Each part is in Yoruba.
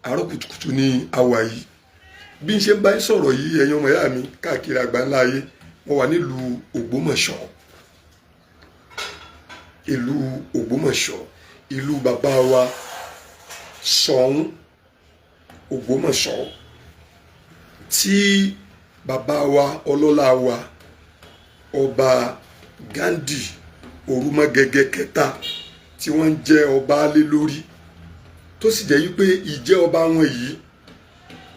àárọ̀ kùtùkùtù ní àwa yìí bí n ṣe ń bá yín sọ̀rọ̀ yìí ẹ̀yin ọmọ ìyá mi káàkiri àgbáńlá ayé mo wà nílùú Ògbómọ̀ṣọ́, ìlú Ògbómọ̀ṣọ́, ìlú bàbá wa Ṣọ̀ún Ògbómọ̀ṣọ́ tí bàbá wa ọlọ́lá wa ọba Ghandi Òrúmọgẹ̀gẹ̀ kẹta tí wọ́n ń jẹ́ ọba lé lórí, tó sì jẹ́ wípé ìjẹ́ ọba wọn yìí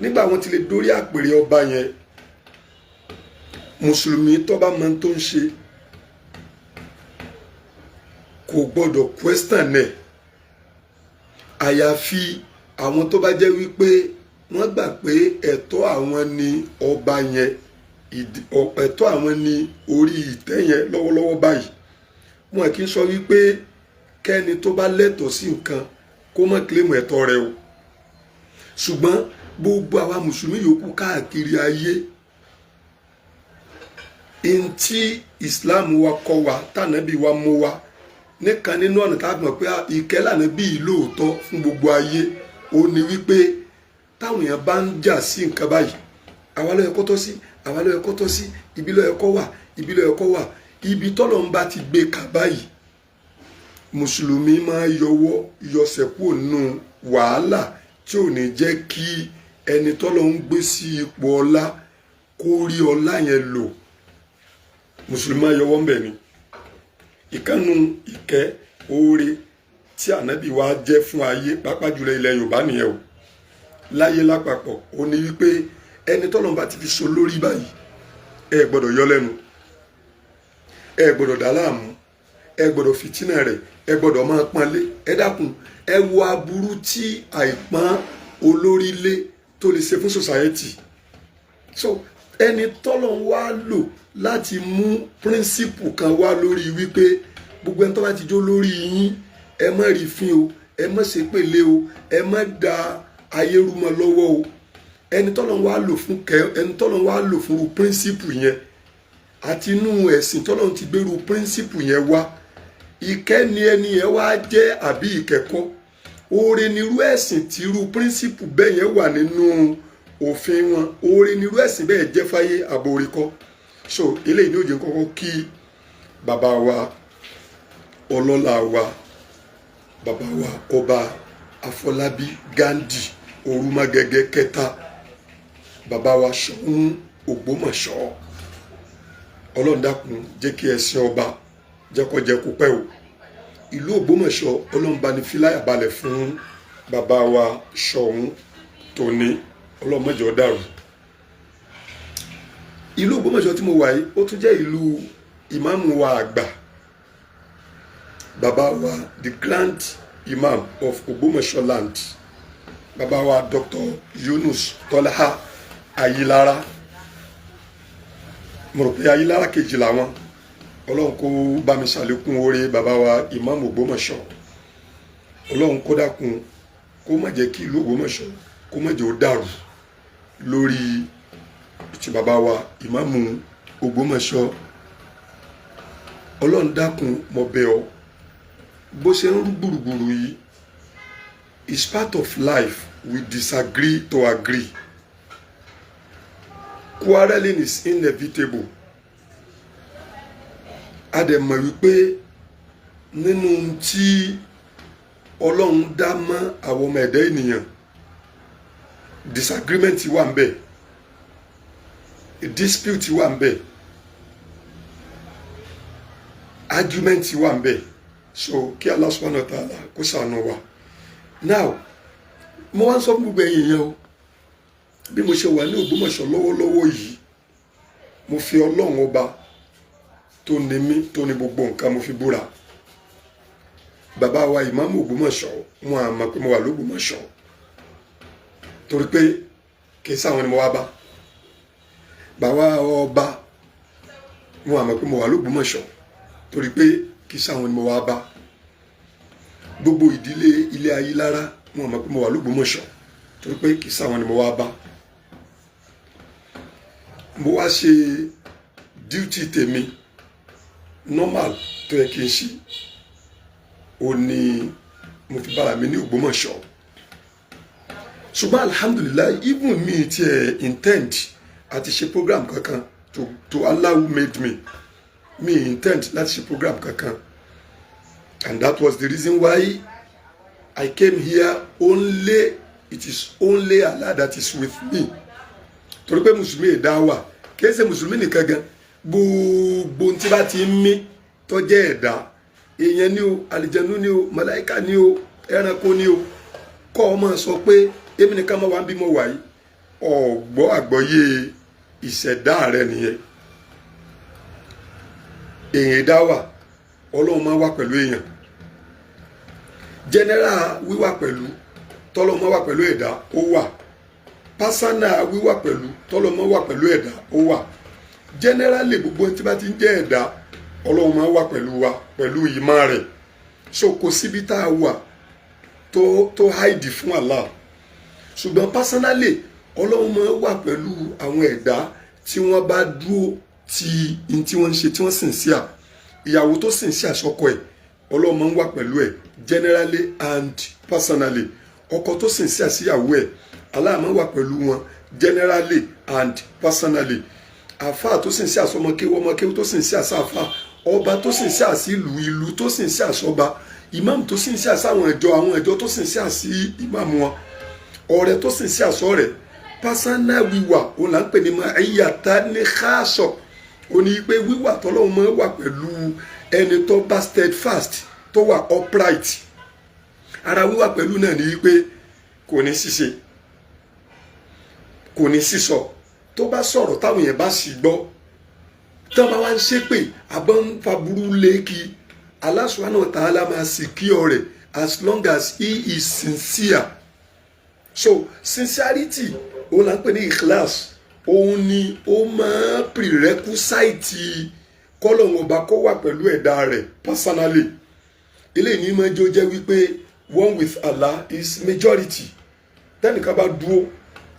nígbà wọn ti lè dórí àpèrè ọba yẹn, mùsùlùmí tó bá mọ tó ń ṣe kò gbọdọ̀ question ẹ̀, àyàfi àwọn tó bá jẹ́ wípé wọ́n gbà pé ẹ̀tọ́ àwọn ni ọba yẹn, ẹ̀tọ́ àwọn ni orí ìtẹ́ yẹn lọ́wọ́lọ́wọ́ báyìí. Wọn kì í sọ wípé kẹ́ni tó bá lẹ́tọ̀ọ́ sí nǹkan kó má kílèmù ẹ̀tọ́ rẹ̀ o, ṣùgbọ́n gbogbo àwa mùsùlùmí yòókù káàkiri ayé ntí Islam wa kọ́ wa tànàbí wa mú wa nìkan nínú ọ̀nà tá a mọ̀ pé ìkẹ́ l'Ànábì lóòótọ́ fún gbogbo ayé ó ní wípé táwọn èèyàn bá ń jà sí nǹkan báyìí àwa ló yẹ kó tọ́ sí, àwa ló yẹ kó tọ́ sí, ibi ló yẹ kó wà, ibi ló yẹ kó wà, ibi tọ́lọ̀ ń bá ti gbé kà báyìí mùsùlùmí máa yọwọ́ yọsẹ̀ kúrò nínú wàhálà tí ò ní jẹ́ kí ẹni tọ́lọ̀ ń gbé sí ipò ọlá kó rí ọlá yẹn lò. Mùsùlùmí máa yọwọ́ ń bẹ̀ ni. Ìkànnù ìkẹ́ oore tí ànábì wa jẹ́ fún ayé pàápàá jùlọ ilẹ̀ Yorùbá nìyẹn o, láyé lápapọ̀ ó ní wípé ẹni tọ́lọ̀ bá ti fi so lórí báyìí ẹ gbọ́dọ̀ yọ lẹ́nu, ẹ gbọ́dọ̀ dá láàmú, ẹ gbọ́dọ̀ fìtínà rẹ̀, ẹ gbọ́dọ̀ máa pọ́nlé. Ẹ dákun ẹ wo aburú tí àìpọ́n olórí lé tó lè ṣe fún society. So ẹni tọ́lọ̀ ń wá lò láti mú píríncípù kan wá lórí wípé gbogbo ẹni tó bá ti jó lórí yín ẹ má rí fín o, ẹ má ṣe pèlè o, ẹ má da ayé rú mọ́ lọ́wọ́ o. Ẹni tọ́lọ̀ ń wá lò fún ẹni tọ́lọ̀ ń wá lò fún píríncípù yẹn àti inú ẹ̀sìn tọ́lọ̀ ti gbèrú píríncípù yẹn wá, ìkẹ́ ni ẹni yẹn wá jẹ́ àbí ìkẹ́kọ̀ọ́. Oore nírú ẹ̀sìn tí irú píríncípù bẹ́ẹ̀ yẹn wà nínú òfin wọn, oore nírú ẹ̀sìn bẹ́ẹ̀ jẹ́ fáyé àbórí kọ́. So eléyìí ní ó jẹ́ kọ́kọ́ kí bàbá wa ọlọ́lá wa bàbá wa ọba Afọlábí Ghandi Òrúmọgẹ̀gẹ̀ kẹta bàbá wa Ṣọ̀ún Ògbómọ̀ṣọ́, Ọlọ́run dákun jẹ́ kí ẹ̀sìn ọba jẹ́ kó jẹ́ kó pẹ́ o. Ìlú Ògbómọ̀ṣọ́ Ọlọ́run bá ní fìláyà balẹ̀ fún bàbá wa Ṣọ̀ún Tòní, Ọlọ́run má jẹ́ ó dàrú. Ìlú Ògbómọ̀ṣọ́ tí mo wà yìí ó tún jẹ́ ìlú ìmáàmù wa àgbà, bàbá wa the grand imam of Ògbómọ̀ṣọ́ land, bàbá wa Dr. Yunus Tọ́láhà Ayílára. Mo rò pé Ayílára kejì làwọn. Ọlọ́run kó bá mi ṣàlékún oore bàbá wa ìmáàmù Ògbómọ̀ṣọ́. Ọlọ́run kó dákun kó má jẹ́ kí ìlú Ògbómọ̀ṣọ́ kó má jẹ́ ó dàrú lórí ti bàbá wa ìmáàmù Ògbómọ̀ṣọ́. Ọlọ́run dákun mo bẹ̀ ọ́, bó ṣe ń rú gbùrùgbùrù yìí, it's part of life, we disagree to agree. Quarreling is inevitable. A dẹ̀ mọ̀ wípé nínú tí Ọlọ́run dá mọ́ àwọn ọmọ ẹ̀dá ènìyàn, disagreement wà ń bẹ̀, dispute wà ń bẹ̀, argument wà ń bẹ̀. So kí Allah subhanahu wa ta'ala kó ṣàánú wa. Now mo wá ń sọ fún gbogbo ẹ̀yin yẹn o, bí mo ṣe wà ní Ògbómọ̀ṣọ́ lọ́wọ́lọ́wọ́ yìí, mo fi Ọlọ́run ọba tó ní mí tó ní gbogbo nǹkan mo fi búra. Bàbá wa ìmáàmù Ògbómọ̀ṣọ́ wọn à mọ̀ pé mo wà l'Ógbómọ̀ṣọ́ torí pé kì í sáwọn ni mo wá bá. Bàbá ọba wọn à mọ̀ pé mo wà l'Ógbómọ̀ṣọ́ torí pé kì í sáwọn ni mo wá bá. Gbogbo ìdílé ilé Ayílára wọn à mọ̀ pé mo wà l'Ógbómọ̀ṣọ́ torí pé kì í sáwọn ni mo wá bá. Mo wá ṣe duty tèmi normal tó yẹ kí n ṣe, ó ní mo fi bára mi ní Ògbómọ̀ṣọ́. ṣùgbọ́n alhamdulillah even me ti intend àti ṣe program kankan to Allah who made me intend láti ṣe program kankan, and that was the reason why I came here. It is only Allah that is with me. Torí pé mùsùlùmí ẹ̀dá wà kìí ṣe mùsùlùmí nìkan gan, gbogbo tí bá ti ń mí tó jẹ́ ẹ̀dá, èèyàn ni o, àlìjẹ̀nú ni o, màláíkà ni o, ẹranko ni o, kọ́ ọ máa sọ pé èmi nìkan máa wá ń bímọ wáyé, ọ̀gbọ́ àgbọ́yé ìṣẹ̀dá rẹ nìyẹn. Èèyàn ẹ̀dá wà, Ọlọ́run máa wà pẹ̀lú èèyàn. General wíwà pẹ̀lú tọ́lọ́mọ wà pẹ̀lú ẹ̀dá ó wà. Personal wíwà pẹ̀lú tọ́lọ́mọ wà pẹ̀lú ẹ̀dá ó wà. Generally gbogbo tí bá ti ń jẹ́ ẹ̀dá, Ọlọ́run máa wà pẹ̀lú wa pẹ̀lú ìmọ̀ rẹ̀. So kò síbi tá a wà tó hide fún Allah. Ṣùgbọ́n personally Ọlọ́run máa wà pẹ̀lú àwọn ẹ̀dá tí wọ́n bá dúró ti in tí wọ́n ń ṣe tí wọ́n sìn sí à. Ìyàwó tó sìn sí àṣọkọ ẹ̀, Ọlọ́run máa ń wà pẹ̀lú ẹ̀ generally and personally. Ọkọ tó sìn sí àṣìyàwó ẹ̀, Allah máa ń wà pẹ̀lú wọn generally and personally. Àfáà tó sìn sí àsọmọkéwú, ọmọkéwú tó sìn sí àsáfà, ọba tó sìn sí àsí ìlú tó sìn sí àsọba, ìmáàmù tó sìn sí àsáwọn àwọn ìjọ tó sìn sí àsí ìmáàmù wọn, ọ̀rẹ́ tó sìn sí àsọ̀rẹ́. Personal wíwà òun là ń pè ní ma'iyyatan khassa. Ó ní pé wíwà tọ́lọ́run máa wà pẹ̀lú ẹni tó bá steadfast, tó wà upright. Ara wíwà pẹ̀lú náà ní wípé kò ní ṣìṣe, kò ní sísọ. Tó bá sọ̀rọ̀ táwọn èèyàn bá sì gbọ́, tó bá wá ń ṣépè àbọ̀ ń fa burú léèkì, Allah subhanahu wa ta'ala máa secure rẹ̀ as long as he is sincere. So sincerity òun là ń pè ní ikhlas. Òun ni ó máa prerequisite kọ́lọ́hun ọba kó wà pẹ̀lú ẹ̀dá rẹ̀ personally. Eléyìí ní máa jẹ́ wípé one with Allah is majority. Tẹ́nìkan bá dúró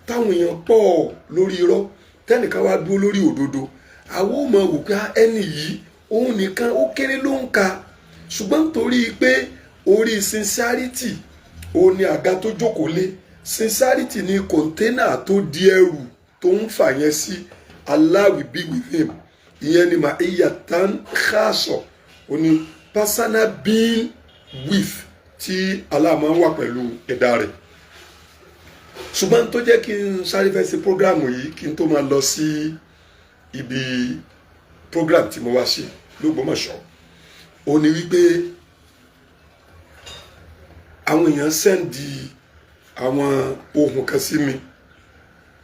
táwọn èèyàn pọ̀ lórí irọ́, tẹ́nìkan wá dúró lórí òdodo, àwọn ò mọ̀ wò pé ẹni yìí òun nìkan ó kéré ló ń ka. Ṣùgbọ́n torí pé orí sincerity òun ni àga tó jókòó lé, sincerity ni container tó di ẹrù tó ń fà yẹn sí, Allah will be with him. Ìyẹn ni ma'iyyatan khassa. Ó ní personal being with tí Allah máa ń wà pẹ̀lú ẹ̀dá rẹ̀. Ṣùgbọ́n tó jẹ́ kí n sáré fẹ́ ṣe program yìí kí n tó máa lọ sí ibi program tí mo wá ṣe l'Ógbómọ̀ṣọ́, ó ní wípé àwọn èèyàn sẹ́ndì àwọn ohun kan sí mi.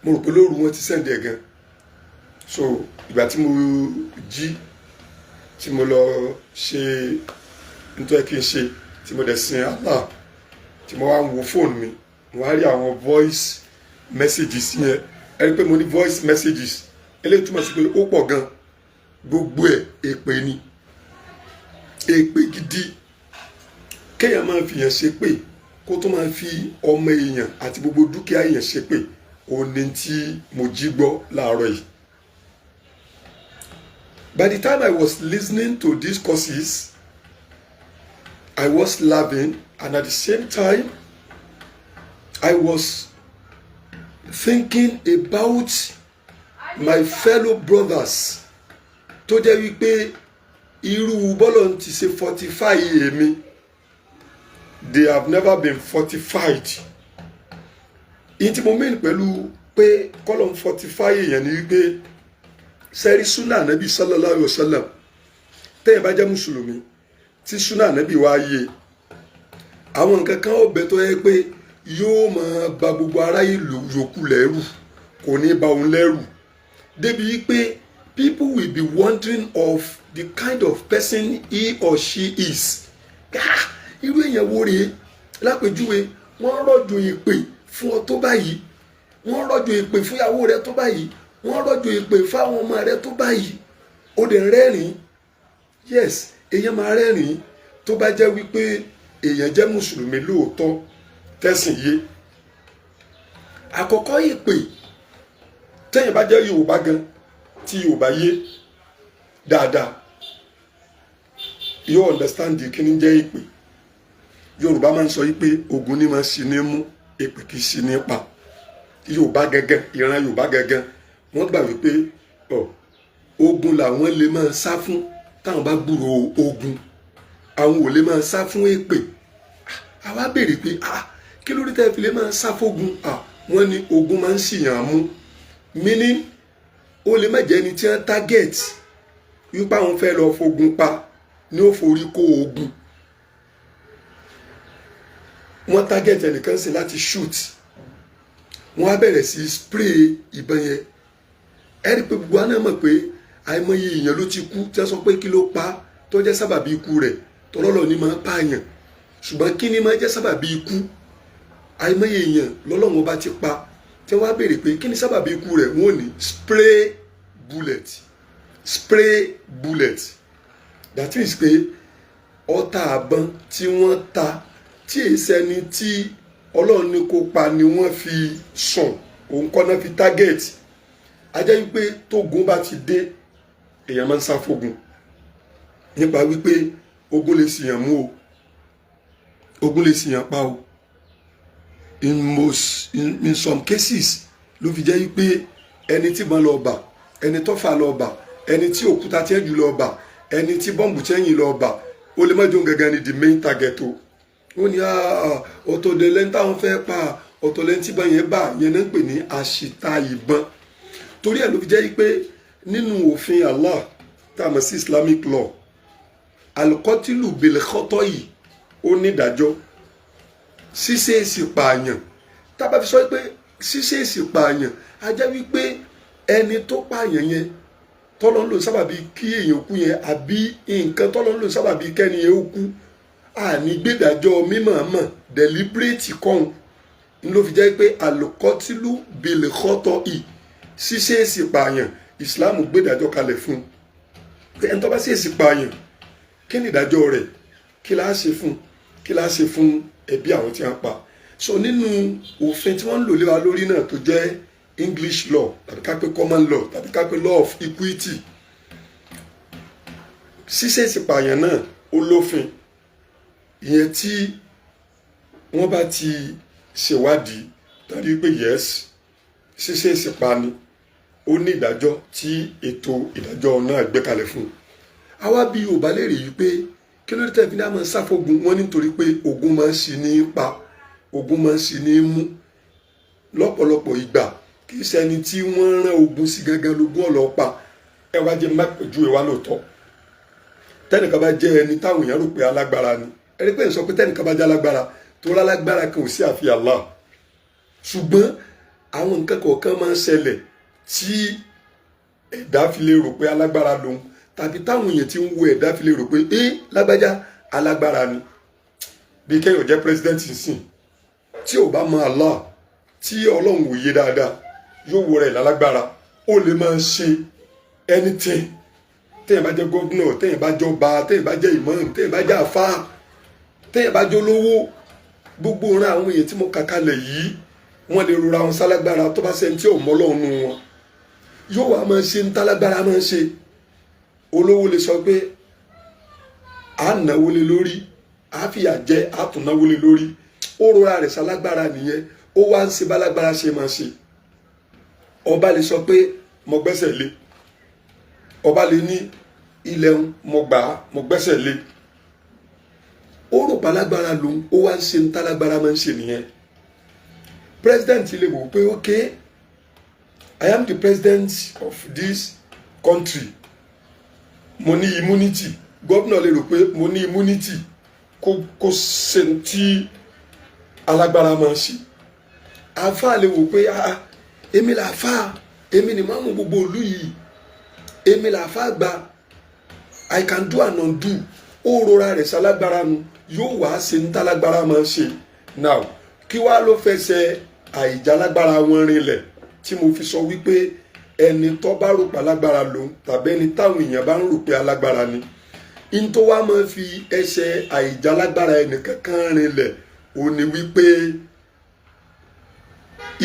Mo rò pé lóru wọn ti sẹ́ndì ẹ̀ gan. So ìgbà tí mo jí tí mo lọ ṣe nítorí kí n ṣe tí mo dẹ̀ sin Allah, tí mo wá ń wo fóònù mi, mo wá rí àwọn voice messages yẹn. Ẹ rí pé mo ní voice messages, eléyìí túmọ̀ sí pé ó pọ̀ gan. Gbogbo ẹ̀ èpè ni, èpè gidi. Kéèyàn máa fi yàn ṣépè kó tó máa fi ọmọ èèyàn àti gbogbo dúkìá èèyàn ṣépè, òun ni tí mo jí gbọ́ láàárọ̀ yìí. By the time I was listening to these courses, I was laughing, and at the same time, I was thinking about my fellow brothers tó jẹ́ wípé irú bọ́lọ̀ ti ṣe fortify èmi, they have never been fortified. Ìyẹn tí mo mean pẹ̀lú pé kọ́lọ̀ ń fortify èèyàn ni wípé sẹ́rí súnà ànábì sallallahu alayhi wa sallam, tẹ́yìn bá jẹ́ mùsùlùmí tí súnà ànábì wá yé, àwọn nǹkan kan ó bẹ tó yẹ pé yóò máa ba gbogbo aráyé yòókù lẹ́rù, kò ní ba òun lẹ́rù, débi wípé people will be wondering of the kind of person he or she is. Irú èèyàn wo rèé? Lápèjúwe, wọ́n rọ̀jò èpè fún ọ tó báyìí, wọ́n rọ̀jò èpè fún ìyàwó rẹ tó báyìí, wọ́n rọ̀jò èpè fáwọn ọmọ rẹ tó báyìí, ó dẹ̀ rẹ́rìn. Yes, èèyàn máa rẹ́rìn tó bá jẹ́ wípé èèyàn jẹ́ mùsùlùmí lóòótọ́ tẹ́sìn yé. Àkọ́kọ́ èpè tẹ́yìn bá jẹ́ Yorùbá gan, tí Yorùbá yé dáadáa, yóò understand kí ni jẹ́ èpè. Yorùbá máa ń sọ wípé Ògún ni máa ṣì ní mú, èpè kì í sí nípa Yorùbá gẹ́gẹ́ ìran Yorùbá gẹ́gẹ́ wọ́n gbà wípé ogun làwọn lè máa sá fún táwọn bá gbúrò ogun àwọn ò lè máa sá fún èpè àwa béèrè pé kí ló dé tẹ́ fi lè máa sá fógun wọ́n ní ogun máa ń ṣìyàn mú meaning ó lè má jẹ́ ẹni tí wọ́n target wípé àwọn fẹ́ lọ fogun pa ní ó forí kó ogun wọ́n target ẹnìkan sí láti shoot wọ́n á bẹ̀rẹ̀ sí spray ìbọn yẹn ẹ rí i pé gbogbo àná mọ̀ pé àìmọye èèyàn ló ti kú tí wọ́n sọ pé kí ló pa tó jẹ́ sábàbí ikú rẹ̀ tọ́lọ́lọ́ ni máa pààyàn ṣùgbọ́n kí ni máa jẹ́ sábàbí ikú àìmọye èèyàn lọ́lọ́wọ́n bá ti pa tí wọ́n á béèrè pé kí ni sábàbí ikú rẹ̀ wọ́n ní spray bullet that means pé ọta àbọn tí wọ́n ta tí èsẹ́ni tí Ọlọ́run ní kó pa ni wọ́n fi sùn òun kọ́ náà fi target ajẹ́ wípé tógun bá ti dé èèyàn máa ń sá fógun nípa wípé ogun lè ṣìyàn mú o ogun lè ṣìyàn pa o in some cases ló fi jẹ́ wípé ẹni tí ìbọn lọ bà ẹni tọ́fà lọ bà ẹni tí òkúta tí ń jù lọ bà ẹni tí bọ́ǹbù tí ń yìn lọ bà ó lè má jọ gangan ni the main target o wọ́n ní ọ̀tọ̀dẹ̀ lẹ́ni táwọn fẹ́ pa ọ̀tọ̀ lẹ́ni tí ìbọn yẹn bà yẹn náà ń pè ní àṣìta ìbọn torí ẹ̀ ló fi jẹ́ pé nínú òfin Allah tá a mọ̀ sí Islamic law alukọ́tìlù bèlèkọ́tọ́ yìí ó ní ìdájọ́ ṣíṣèèṣì pààyàn tá a bá fi sọ pé ṣíṣèèṣì pààyàn a jẹ́ wípé ẹni tó pààyàn yẹn tọ́lọ́ ń lò sábàbí kí èèyàn kú yẹn àbí nǹkan tọ́lọ́ ń lò sábàbí kẹ́ni yẹn ó kú àní gbẹ́dàjọ́ mímọ̀ọ́mọ̀ deliberate kọ́hún ń ló fi jẹ́ pé alukọ́tìlù bèlèkọ́tọ́ yìí ṣíṣèèṣì pààyàn Islam gbẹ́dàjọ́ kalẹ̀ fún ẹni tó bá ṣèèṣì pààyàn kí ni ìdájọ́ rẹ̀ kí la ṣe fún ẹbí àwọn tí wọ́n pa so nínú òfin tí wọ́n ń lò lé wa lórí náà tó jẹ́ English law tàbí ká pé common law tàbí ká pé law of equity ṣíṣèṣì pààyàn náà ó lófin ìyẹn tí wọ́n bá ti ṣèwádìí tàbí pé yes ṣíṣèṣì pani ó ní ìdájọ́ tí ètò ìdájọ́ náà gbé kalẹ̀ fún àwa bí Yorùbá lè rí i pé kí ló dé tẹ̀fí náà máa ń sáfógun wọn nítorí pé ogun máa ń ṣì ní pa ogun máa ń ṣì ní mú lọ́pọ̀lọpọ̀ ìgbà kì í ṣẹni tí wọ́n rán ogun sí gangan lógún ọlọ́pàá ẹ wá jẹ́ mápẹ̀jú ẹ wá lóòótọ́ tẹ́nìkan bá jẹ́ ẹni táwọn èèyàn rò pé alágbára ni ẹni pé ń sọ pé tẹ́nìkan bá jẹ́ alágbára tó lálágbára kan ò sí àfi Allah ṣùgbọ́n àwọn nǹkan kọ̀ọ̀kan máa ń ṣẹlẹ̀ tí ẹ̀dá fi lè rò pé alágbára lòun tàbí táwọn èèyàn ti ń wo ẹ̀dá fi lè rò pé lágbájá alágbára ni bí kéèyàn jẹ́ president sìn tí ò bá mọ Allah tí Ọlọ́run ò yé dáadáa yóò wo rẹ̀ lálágbára ó lè máa ṣe anything téèyàn bá jẹ́ gómìnà téèyàn bá jọba téèyàn bá jẹ́ imam téèyàn bá jẹ́ àfáà téèyàn bá jẹ́ olówó gbogbo ran àwọn èèyàn tí mo kà kalẹ̀ yìí wọ́n lè rora wọn sálágbára tó bá ṣe ní tí ò mọ Ọlọ́run nù wọn yóò wá máa ṣe ń tálágbára máa ṣe olówó lè sọ pé à ń náwó lé lórí à fìyà jẹ à tún náwó lé lórí ó rora rẹ̀ sálágbára nìyẹn ó wá ń ṣe bálágbára ṣe máa ṣe ọba lè sọ pé mo gbẹ́sẹ̀ lé ọba lè ní ilẹ̀ mo gbà á mo gbẹ́sẹ̀ lé ó rò bálágbára lòun ó wá ń ṣe ń tálágbára máa ń ṣe nìyẹn president lè wò pé okay I am the president of this country mo ní immunity gómìnà lè rò pé mo ní immunity kó ṣe tí alágbára máa ń ṣe àáfàá lè wò pé èmi làáfàá èmi ni máa mú gbogbo ìlú yìí èmi làáfàá gba I can do and undo ó rora rẹ̀ sálágbára nu yóò wá ṣe ń tálágbára máa ń ṣe now kí wàá ló fẹsẹ̀ àìjálágbára wọn rinlẹ̀ tí mo fi sọ wípé ẹni tó bá rò pé alágbára lòun tàbí ẹni táwọn èèyàn bá ń rò pé alágbára ni in tó wá máa fi ẹsẹ̀ àìjálágbára ẹnì kankan rinlẹ̀ ò ní wípé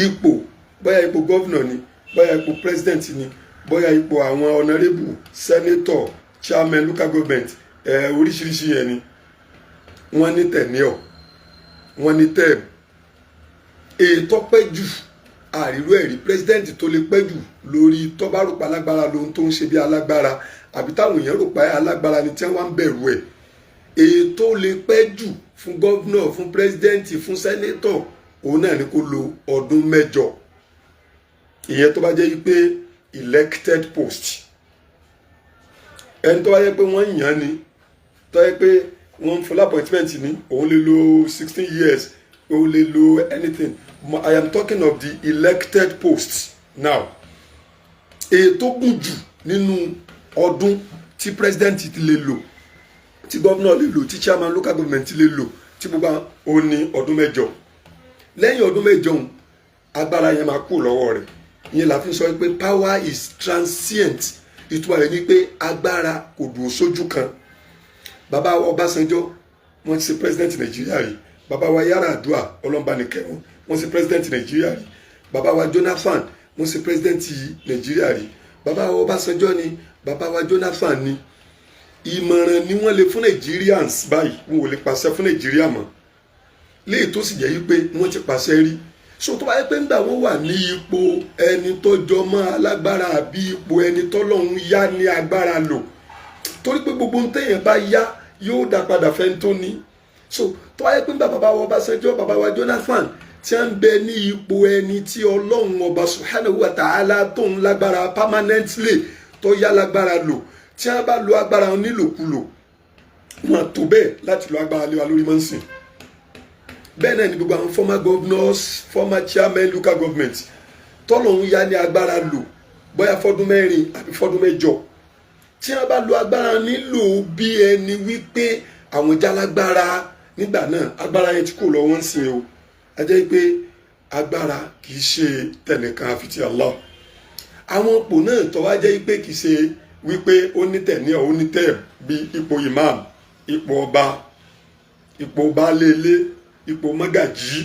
ipò bóyá ipò gọ́vnà ni bóyá ipò president ni bóyá ipò àwọn honorable senator chairman local government oríṣiríṣi yẹn ni wọ́n ní tenure wọ́n ní term èyí tó pẹ́ jù àríró ẹ̀rí pírẹsidẹ́ǹtì tó lè pẹ́ jù lórí tó bá rò pa alágbára lóhun tó ń ṣe bí alágbára àbí táwọn èèyàn rò pa alágbára ni tí wọ́n ń bẹ̀rù ẹ̀. èyí tó lè pẹ́ jù fún gọ́vnọ̀ fún pírẹsidẹ́ǹtì fún sẹ́nétọ̀ òun náà ni kó lo ọdún 8 ìyẹn tó bá jẹ́ pé elected post. ẹni tó bá yẹ pé wọ́n yàn ni tó yẹ pé wọ́n full appointment ni òun lè lo 16 years òun lè lo anything. I am talking of the elected posts now. èyí tó gùn jù nínú ọdún tí president ti lè lò tí governor lè lò tí chairman local government lè lò tí gbogbo òun ní ọdún 8. lẹ́yìn ọdún 8 agbára yẹn máa kú lọ́wọ́ rẹ̀. ìyẹn la fi sọ pé power is transient. ìtumọ̀ rẹ̀ ni pé agbára kò dúró sójú kan. bàbá wa Ọbásanjọ́ wọ́n ti ṣe president Nàìjíríà rí. bàbá wa Yar'Adua ọlọ́mbanìkẹ́wọ̀n wọ́n ṣe president Nàìjíríà rí. bàbá wa Jonathan wọ́n ṣe president Nàìjíríà rí. bàbá wa Ọbásanjọ́ ni bàbá wa Jonathan ni. ìmọ̀ràn ni wọ́n lè fún Nigerians báyìí wọn ò lè pàṣẹ fún Nàìjíríà mọ́ léyìí tó sì jẹ́ wípé wọ́n ti pàṣẹ rí. so tó bá yẹ pé nígbà wọ́n wà ní ipò ẹni tó jọmọ́ alágbára àbí ipò ẹni tọ́lọ́run yá ní agbára lò torí pé gbogbo ntẹ̀yìn bá yá yóò dá padà fẹ́ tó ní. so tó bá yẹ pé nígbà bàbá wa Ọbásanjọ́ bàbá wa Jonathan tí wọ́n ń bẹ ní ipò ẹni tí Ọlọ́run ọba subhanahu wa ta'ala tó ń lágbára permanently tó yá lágbára lò tí wọ́n bá lo agbára wọn nílòkulò wọn tó bẹ́ẹ̀ láti lo agbára lé wa lórí mọ́sìn. bẹ́ẹ̀ náà ni gbogbo àwọn former governors former chairman local government tọ́lọ́run yá ní agbára lò bóyá fọ́dún 4 àbí fọ́dún 8 tí wọ́n bá lo agbára nílò bí ẹni wípé àwọn jálágbára nígbà náà agbára yẹn tí kò lọ wọ́n sìn o a jẹ́ pé agbára kì í ṣe tẹnìkan àfi ti Allah. àwọn ipò náà tó wá jẹ́ pé kì í ṣe wípé ó ní tẹ̀ní ọ̀ ó ní tẹ̀ bí ipò imam ipò ọba ipò baálé ilé ipò mọ́gàjí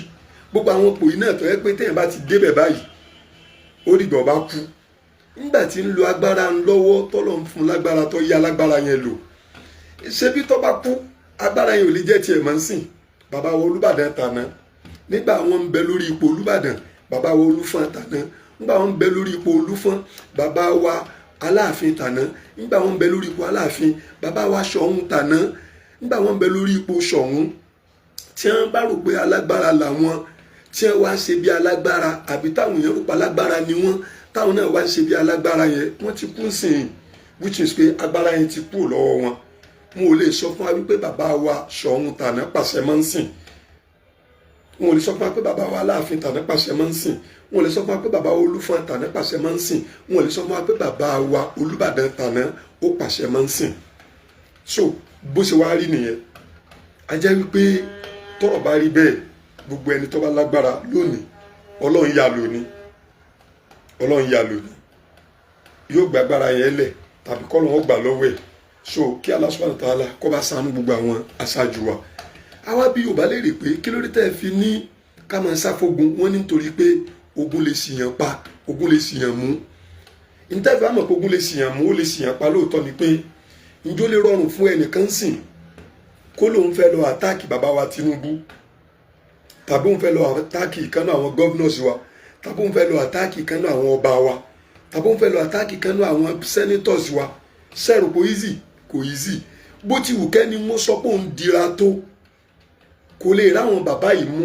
gbogbo àwọn ipò yìí náà tó yẹ pé téèyàn bá ti débẹ̀ báyìí ó dìgbà ọba kú nígbà tí ń lo agbára lọ́wọ́ tọ́lọ̀ ń fún lágbára tó yá lágbára yẹn lò ṣebí tó bá kú agbára yẹn ò lè jẹ́ tiẹ̀ máa ń sìn. bàbá wa Olúbàdàn tàná nígbà wọn ń bẹ lórí ipò Olúbàdàn bàbá wa Olúfọ̀n tàná nígbà wọn ń bẹ lórí ipò Olúfọ̀n bàbá wa Aláàfin tàná nígbà wọn ń bẹ lórí ipò Aláàfin bàbá wa Ṣọ̀ún tàná nígbà wọn ń bẹ lórí ipò Ṣọ̀ún tí wọ́n bá rò pé alágbára làwọn tí wọ́n wá ṣe bí alágbára àbí táwọn èèyàn rò pé alágbára ni wọ́n táwọn náà wá ṣe bí alágbára yẹn wọ́n ti kú sìn which is pé agbára yẹn ti kú lọ́wọ́ wọn. wọn ò lè sọ fún wa wípé bàbá wa Ṣọ̀ún tàná pàṣẹ máa ń sìn. wọn ò lè sọ fún wa pé bàbá wa Aláàfin tàná pàṣẹ máa ń sìn. wọn ò lè sọ fún wa pé bàbá wa Olúfọ̀n tàná pàṣẹ máa ń sìn. wọn ò lè sọ fún wa pé bàbá wa Olúbàdàn tàná ó pàṣẹ máa ń sìn. so bó ṣe wá rí nìyẹn a jẹ́ wípé tọ́rọ̀ bá rí bẹ́ẹ̀ gbogbo ẹni tó bá lágbára lónìí Ọlọ́run yà lónìí yóò gba agbára yẹn lẹ̀ tàbí kọ́ lóun ó gbà lọ́wọ́ ẹ̀. so kí Allah subhanahu wa ta'ala kó bá ṣàánú gbogbo àwọn aṣáájú wa. àwa bí Yorùbá lè rè pé kí ló dé tẹ́ ẹ fi ní ká máa ṣàfogun wọn nítorí pé ogun lè ṣìyàn pa ogun lè ṣìyàn mú. ìtẹ́fẹ́ àmọ̀ pé ogun lè ṣìyàn mú ó lè ṣìyàn pa lóòótọ́ ni pé ǹjọ́ lè rọrùn fún ẹnìkan sìn kó lóun fẹ́ lọ àtáàkì bàbá wa Tinubu tàbí òun fẹ́ lọ àtáàkì ìkànnì àwọn governors wa tàbí òun fẹ́ lọ àtáàkì ìkànnì àwọn ọba wa tàbí òun fẹ́ lọ àtáàkì ìkànnì àwọn senators wa sẹ́rù kò easy kò easy bó ti wù kẹ́ni mo sọ pé òun dira tó kò lè ráwọn bàbá yìí mú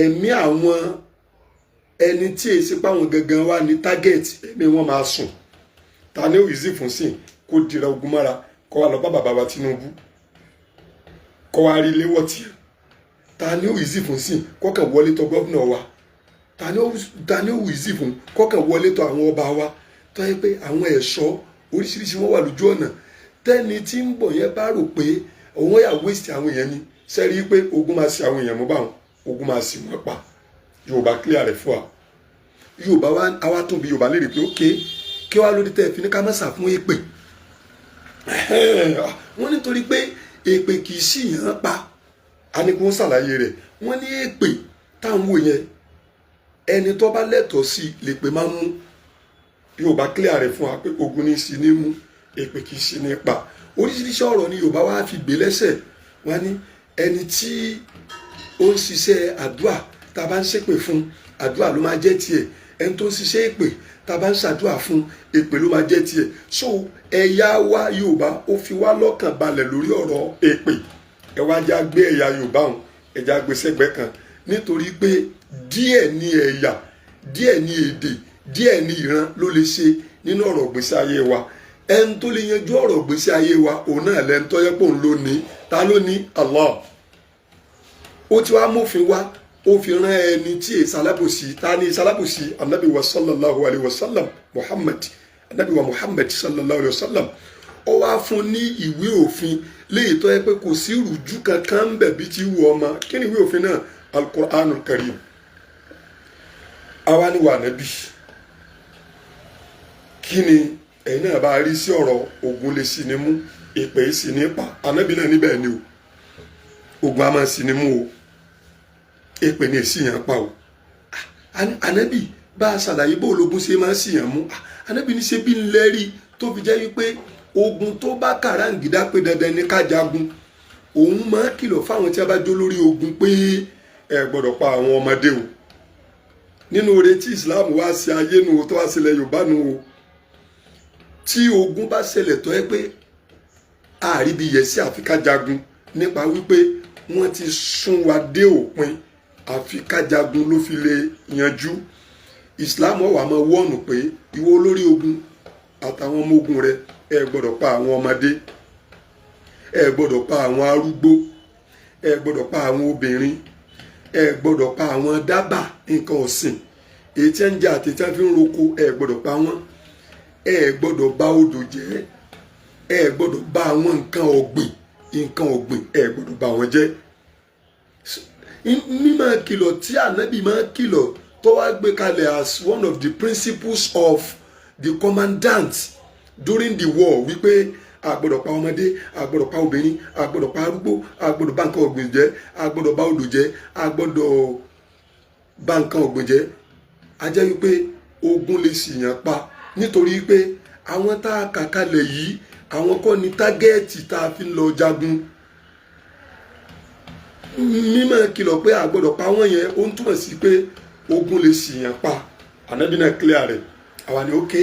ẹ̀mí àwọn ẹni tí èsì páwọn gangan wà ní target ẹ̀mí wọn máa sùn ta ni ó easy fún sìn kó dira ogun mọ́ra kó wá lọ bá bàbá wa Tinubu kó wá rí léwọ́ tiẹ̀ ta ni ó easy fún sìn kọ́kàn wọlé tọ̀ gọ́vnà wa ta ni ó easy fún kọ́kàn wọlé tọ̀ àwọn ọba wa tó yẹ pé àwọn ẹ̀ṣọ́ oríṣiríṣi wọn wà lójú ọ̀nà tẹ́ni tí ń bọ̀ yẹn bá rò pé òun yà waste àwọn èèyàn ni sẹ́rí pé ogun máa ṣe àwọn èèyàn mú báwọn ogun máa sì wọ́n pa Yorùbá clear rẹ̀ fún wa Yorùbá wa àwa tún bí Yorùbá lè rí pé ókè kí wàá lóde tẹ́ ẹ fi ní ká má sà fún èpè wọ́n nítorí pé èpè kì í sì yàn án pa a ní kí wọ́n ṣàlàyé rẹ̀ wọ́n ní èpè táwọn wò yẹn ẹni tó bá lẹ́tọ̀ọ́ sí lèpè máa ń mú Yorùbá clear rẹ̀ fún wa pé ogun ní í sí ní mú èpè kì í sí ní pa oríṣiríṣi ọ̀rọ̀ ni Yorùbá wa fi gbé lẹ́sẹ̀ wọ́n ní ẹni tí ó ń ṣiṣẹ́ àdúrà tá a bá ń ṣépè fún àdúrà ló máa jẹ́ tiẹ̀ ẹni tó ń ṣiṣẹ́ èpè tá a bá ń ṣàdúrà fún èpè ló máa jẹ́ tiẹ̀. So ẹ̀yà wa Yorùbá ó fi wá lọ́kàn balẹ̀ lórí ọ̀rọ̀ èpè. Ẹ wá já gbé ẹ̀yà Yorùbá hàn ẹ̀já gbé sẹ́gbẹ́ kan nítorí pé díẹ̀ ni ẹ̀yà díẹ̀ ni èdè díẹ̀ ni ìran ló lè ṣe nínú ọ̀rọ̀ ìgbésí ayé wa. Ẹni tó lè yanjú ọ̀rọ̀ ìgbésí ayé wa òun náà lẹ́nu tó yẹ pé òun ló ní. Ta ló ní? Allah. Ó ti wá mófin wá ó fi rán ẹni tí ìsalábòsí ta ní ìsalábòsí anabi wa sallallahu alayhi wa sallam anabi wa Muhammad sallallahu alayhi wa sallam. Ó wá fún ní ìwé òfin léyìí tó yẹ pé kò sí ìrújú kankan ń bẹ̀ bí ti wù ọmọ. Kí ni ìwé òfin náà? Al-Qur'anul Karim. Àwa ni wà nábì kí ni ẹ̀yin náà bá rí sí ọ̀rọ̀ ogun lè sí ni mú èpè sí ní pa anabi náà níbẹ̀ ni o ogun a máa sí ni mú o èpè ní èsì yẹn pa o anabi bá a ṣàlàyé bó ológun ṣe máa ń sì yàn mú anabi ní ṣe bí ń lẹ́rí tó fi jẹ́ wípé ogun tó bá kàráǹgídá pé dandan ní ká jagun òun máa kìlọ̀ fáwọn tí a bá jó lórí ogun pé ẹ gbọ́dọ̀ pa àwọn ọmọdé o nínú oore tí Islam wá sí ayé nu o tó wá sílẹ̀ Yorùbá nu o tí ogun bá ṣẹlẹ̀ tó yẹ pé àríbi yẹ sí àfi ká jagun nípa wípé wọ́n ti sún wa dé òpin àfi ká jagun ló fi lè yanjú. Islam wà máa wọ́ọ̀nù pé ìwọ olórí ogun àtàwọn ọmọ ogun rẹ ẹ gbọ́dọ̀ pa àwọn ọmọdé ẹ gbọ́dọ̀ pa àwọn arúgbó ẹ gbọ́dọ̀ pa àwọn obìnrin ẹ gbọ́dọ̀ pa àwọn dábàá nǹkan ọ̀sìn èyí tí ń jà àti tí wọ́n fi ń roko ẹ gbọ́dọ̀ pa wọ́n ẹ gbọ́dọ̀ bà odò jẹ́ ẹ gbọ́dọ̀ bà àwọn nǹkan ọ̀gbìn ẹ gbọ́dọ̀ bà wọ́n jẹ́. mímọ̀ kìlọ̀ tí ànábì máa kìlọ̀ tó wá gbé kalẹ̀ as one of the principles of the commandant during the war wípé a gbọ́dọ̀ pa ọmọdé a gbọ́dọ̀ pa obìnrin a gbọ́dọ̀ pa arúgbó a gbọ́dọ̀ bà nǹkan ọ̀gbìn jẹ́ a gbọ́dọ̀ bà odò jẹ́ a gbọ́dọ̀ bà nǹkan ọ̀gbìn jẹ́. A jẹ́ wípé ogun lè sì yàn pa nítorí pé àwọn tá a kà kalẹ̀ yìí àwọn kọ́ ni tágẹ́ẹ̀tì tá a fi ń lọ jagun. Mímọ̀ kìlọ̀ pé a gbọ́dọ̀ pa wọ́n yẹn ó ń túmọ̀ sí pé ogun lè sì yàn pa. Ànábì náà clear rẹ̀ àwa ni ókè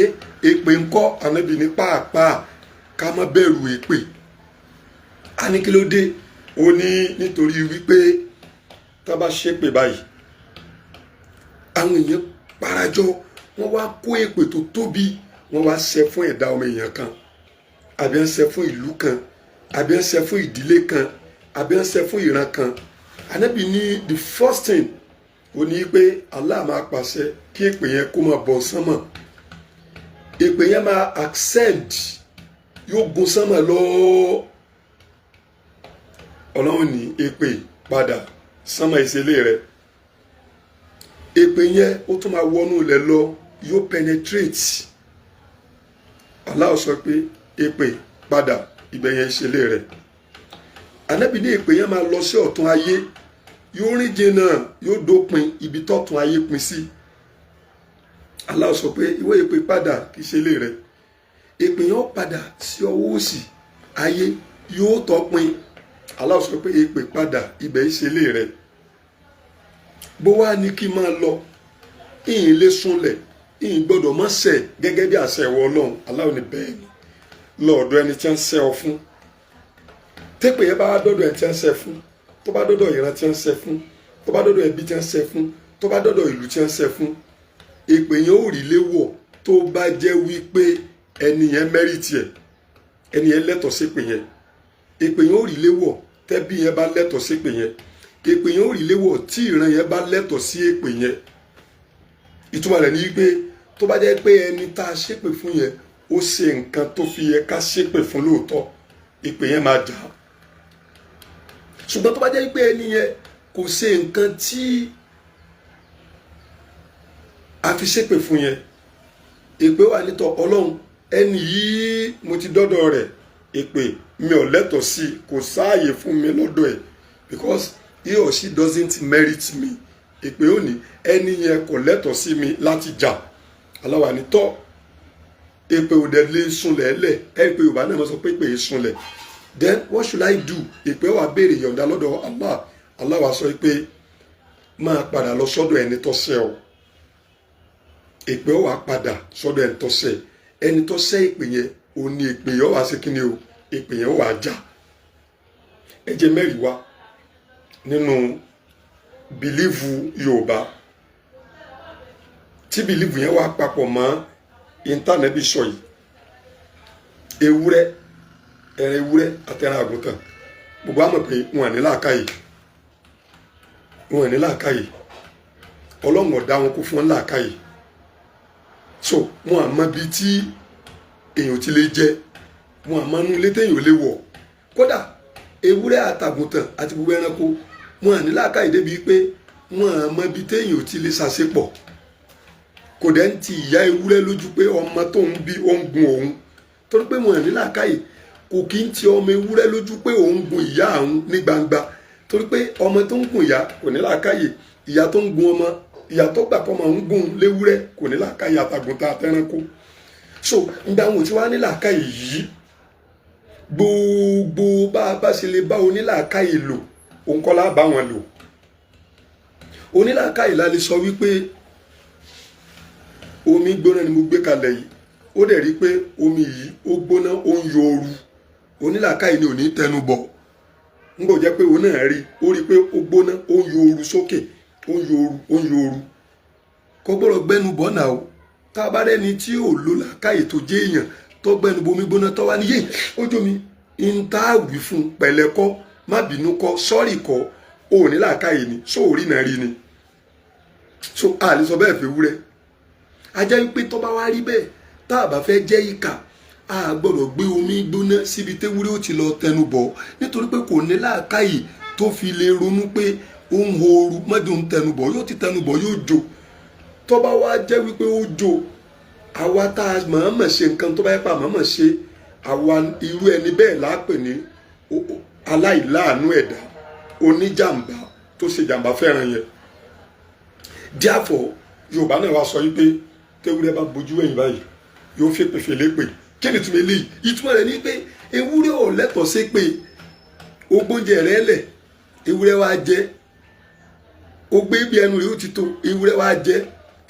èpè ńkọ́ ànábì ní pàápàá ká má bẹ̀rù èpè. A ní kí ló dé? Ó ní nítorí wípé tá a bá ṣépè báyìí àwọn èèyàn parajọ wọ́n wá kó èpè tó tóbi wọ́n wá ṣẹ́ fún ẹ̀dá ọmọ èèyàn kan àbí ń ṣẹ́ fún ìlú kan àbí ń ṣẹ́ fún ìdílé kan àbí ń ṣẹ́ fún ìran kan. Ànábì ní the first thing ó ní pé Allah máa pàṣẹ kí èpè yẹn kó máa bọ̀ sánmọ̀ èpè yẹn máa ascend yóò gun sánmọ̀ lọ. Ọlọ́run ní èpè padà sánmọ̀ ìṣẹ̀lẹ̀ rẹ̀ èpè yẹn ó tún máa wọnú ilẹ̀ lọ yóò penetrate. Allah sọ pé èpè padà ibẹ̀ yẹn ìṣẹ̀lẹ̀ rẹ̀. Ànábì ní èpè yẹn máa lọ sí ọ̀tún ayé yóò rìn jìnnà yóò dópin ibi tọ́tún ayé pin sí. Allah sọ pé ìwọ èpè padà kì í ṣe ilé rẹ̀ èpè yẹn padà sí ọwọ́ òsì ayé yóò tọ́pin. Allah sọ pé èpè padà ibẹ̀ ṣe ilé rẹ̀. Bó wá ní kí n máa lọ ìyìn lè súnlẹ̀ ìyìn gbọ́dọ̀ mọ́ ṣẹ̀ gẹ́gẹ́ bí àṣẹ ìwọ Ọlọ́run. Allah ní bẹ́ẹ̀ ni lọ́ọ̀dọ̀ ẹni tí ń ṣẹ́ ọ fún tẹ́pẹ̀ yẹn bá dọ́dọ̀ ẹni tí ń ṣẹ́ fún tó bá dọ́dọ̀ ìran tí ń ṣẹ́ fún tó bá dọ́dọ̀ ẹbí tí ń ṣẹ́ fún tó bá dọ́dọ̀ ìlú tí ń ṣẹ́ fún èpè yẹn ò rí léwọ̀ tó bá jẹ́ wípé ẹni yẹn mẹ́rìtì ẹ̀ ẹni yẹn lẹ́tọ̀ọ́ sí èpè yẹn èpè yẹn ò rí léwọ̀ tẹ́bí yẹn bá lẹ́tọ̀ọ́ sí èpè yẹn èpè yẹn ò rí léwọ̀ tí ìran yẹn bá lẹ́tọ̀ọ́ sí èpè yẹn. Ìtumọ̀ rẹ̀ ni wípé tó bá jẹ́ pé ẹni tá a ṣépè fún yẹn ó ṣe nǹkan tó fi yẹ ká ṣépè fún lóòótọ́ èpè yẹn máa jà. Ṣùgbọ́n tó bá jẹ́ wípé ẹni yẹn kò ṣe nǹkan tí a fi ṣépè fún yẹn èpè wà nítọ̀ Ọlọ́run ẹni yìí mo ti dọ́dọ̀ rẹ̀ èpè mi ò lẹ́tọ̀ọ́ sí kò sáàyè fún mi lọ́dọ̀ ẹ̀ because he or she doesn't merit me. Èpè ò ní ẹni yẹn kò lẹ́tọ̀ọ́ sí mi láti jà. Allah wá ní tọ́ èpè ò dẹ̀ lè sunlẹ̀ ẹlẹ̀ ẹ̀ pé Yorùbá náà máa sọ pé èpè sunlẹ̀. Then what should I do? Èpè wá béèrè yọ̀ǹda lọ́dọ̀ Allah. Allah wá sọ pé máa padà lọ sọ́dọ̀ ẹni tó ṣẹ̀ ọ́. Èpè ó wá padà sọ́dọ̀ ẹni tó ṣẹ̀. Ẹni tó ṣẹ̀ èpè yẹn ò ní èpè yẹn ó wá ṣe kí ni o, èpè yẹn ó wá jà. Ẹ jẹ́ mẹ́rin wá nínú bìlíìfù Yorùbá tí bìlíìfù yẹn wá papọ̀ mọ́ ìntánẹ́bì sọ yìí. Ewúrẹ́, ẹran ewúrẹ́ àtẹran àgùntàn, gbogbo àmọ̀ pé wọn ní làákàyè, wọn ní làákàyè. Ọlọ́run ọ̀dá wọn kó fún wọn làákàyè. So wọn àmọ́ bíi tí èèyàn ti lè jẹ, wọn àmọ́ inú ilé téèyàn ò lè wọ̀. Kódà ewúrẹ́ àtàgùntàn àti gbogbo ẹranko wọn ní làákàyè débi pé wọn àmọ́ bíi téèyàn ò ti lè ṣàṣepọ̀. Kò dẹ̀ ń ti ìyá ewúrẹ́ lójú pé ọmọ tó ń bí ó ń gun òun, torí pé wọn ní làákàyè. Kò kí ń ti ọmọ ewúrẹ́ lójú pé òun gun ìyá òun ní gbangba, torí pé ọmọ tó ń gun ìyá kò ní làákàyè, ìyá tó ń gun ọmọ, ìyá tó gbà pọ̀ máa ń gun léwúrẹ́ kò ní làákàyè àtàgùntàn àtẹranko. So ìgbà wọn tí wàá ní làákàyè yìí, gbogbo bá a bá ṣe lè bá onílàákàyè lò, òun kọ́ la bá wọn lò. Onílàákàyè la lè sọ wípé omi gbóná ni mo gbé kalẹ̀ yìí, ó dẹ̀ rí pé omi yìí ó gbóná, ó ń yọ ooru. Onílàákàyè ni ò ní tẹnu bọ̀. ń gbọ́ jẹ́ pé òun náà rí, ó rí pé ó gbóná, ó ń yọ ooru sókè, ó ń yọ ooru, ó ń yọ ooru. Kò gbọ́dọ̀ gbẹ́nu bọ̀ náà o. Tá a bá rẹ́ni tí ò lo làákàyè tó jẹ́ èèyàn tó gbẹ́nu bomi gbóná tó wá níyè ojú mi ń tá a wí fún pẹ̀lẹ́kọ́, má bínú kọ́, sọ́ọ̀rì kọ́, ò ní làákàyè ni, sóòrí náà rí ni. So a lè sọ bẹ́ẹ̀ fẹ́ wúrẹ́. Ajá wípé tó bá wá rí bẹ́ẹ̀, tá a bá fẹ́ jẹ́ ìkà, a gbọ́dọ̀ gbé omi gbóná síbi téwúrẹ́ ó ti lọ tẹnu bọ̀, nítorí pé kò ní làákàyè tó fi lè ronú pé ó ń ho ooru, mọ́jú ń tẹnu bọ̀, yóò ti tẹnu bọ̀, yóò jò. Tó bá wá jẹ́ wípé ó jò, àwa tá a mọ̀ọ́mọ̀ ṣe nǹkan tó bá yẹ pa mọ̀ọ́mọ̀ ṣe, àwa irú ẹni bẹ́ẹ̀ lápè ní aláìláàánú ẹ̀dá, oníjàmbá tó ṣe jàmbá fẹ́ràn yẹn. Therefore Yorùbá náà wá sọ wípé téwúrẹ́ bá bojú ẹ̀yìn báyìí yóò fèpè fèlépè. Kí ni ìtumọ̀ eléyìí? Ìtumọ̀ rẹ̀ ni pé ewúrẹ́ ò lẹ́tọ̀ọ́ sí pé ó gbóúnjẹ rẹ̀ lẹ̀, ewúrẹ́ wá jẹ, ó gbé ibi ẹnu rẹ̀ ó ti tó, ewúrẹ́ wá jẹ,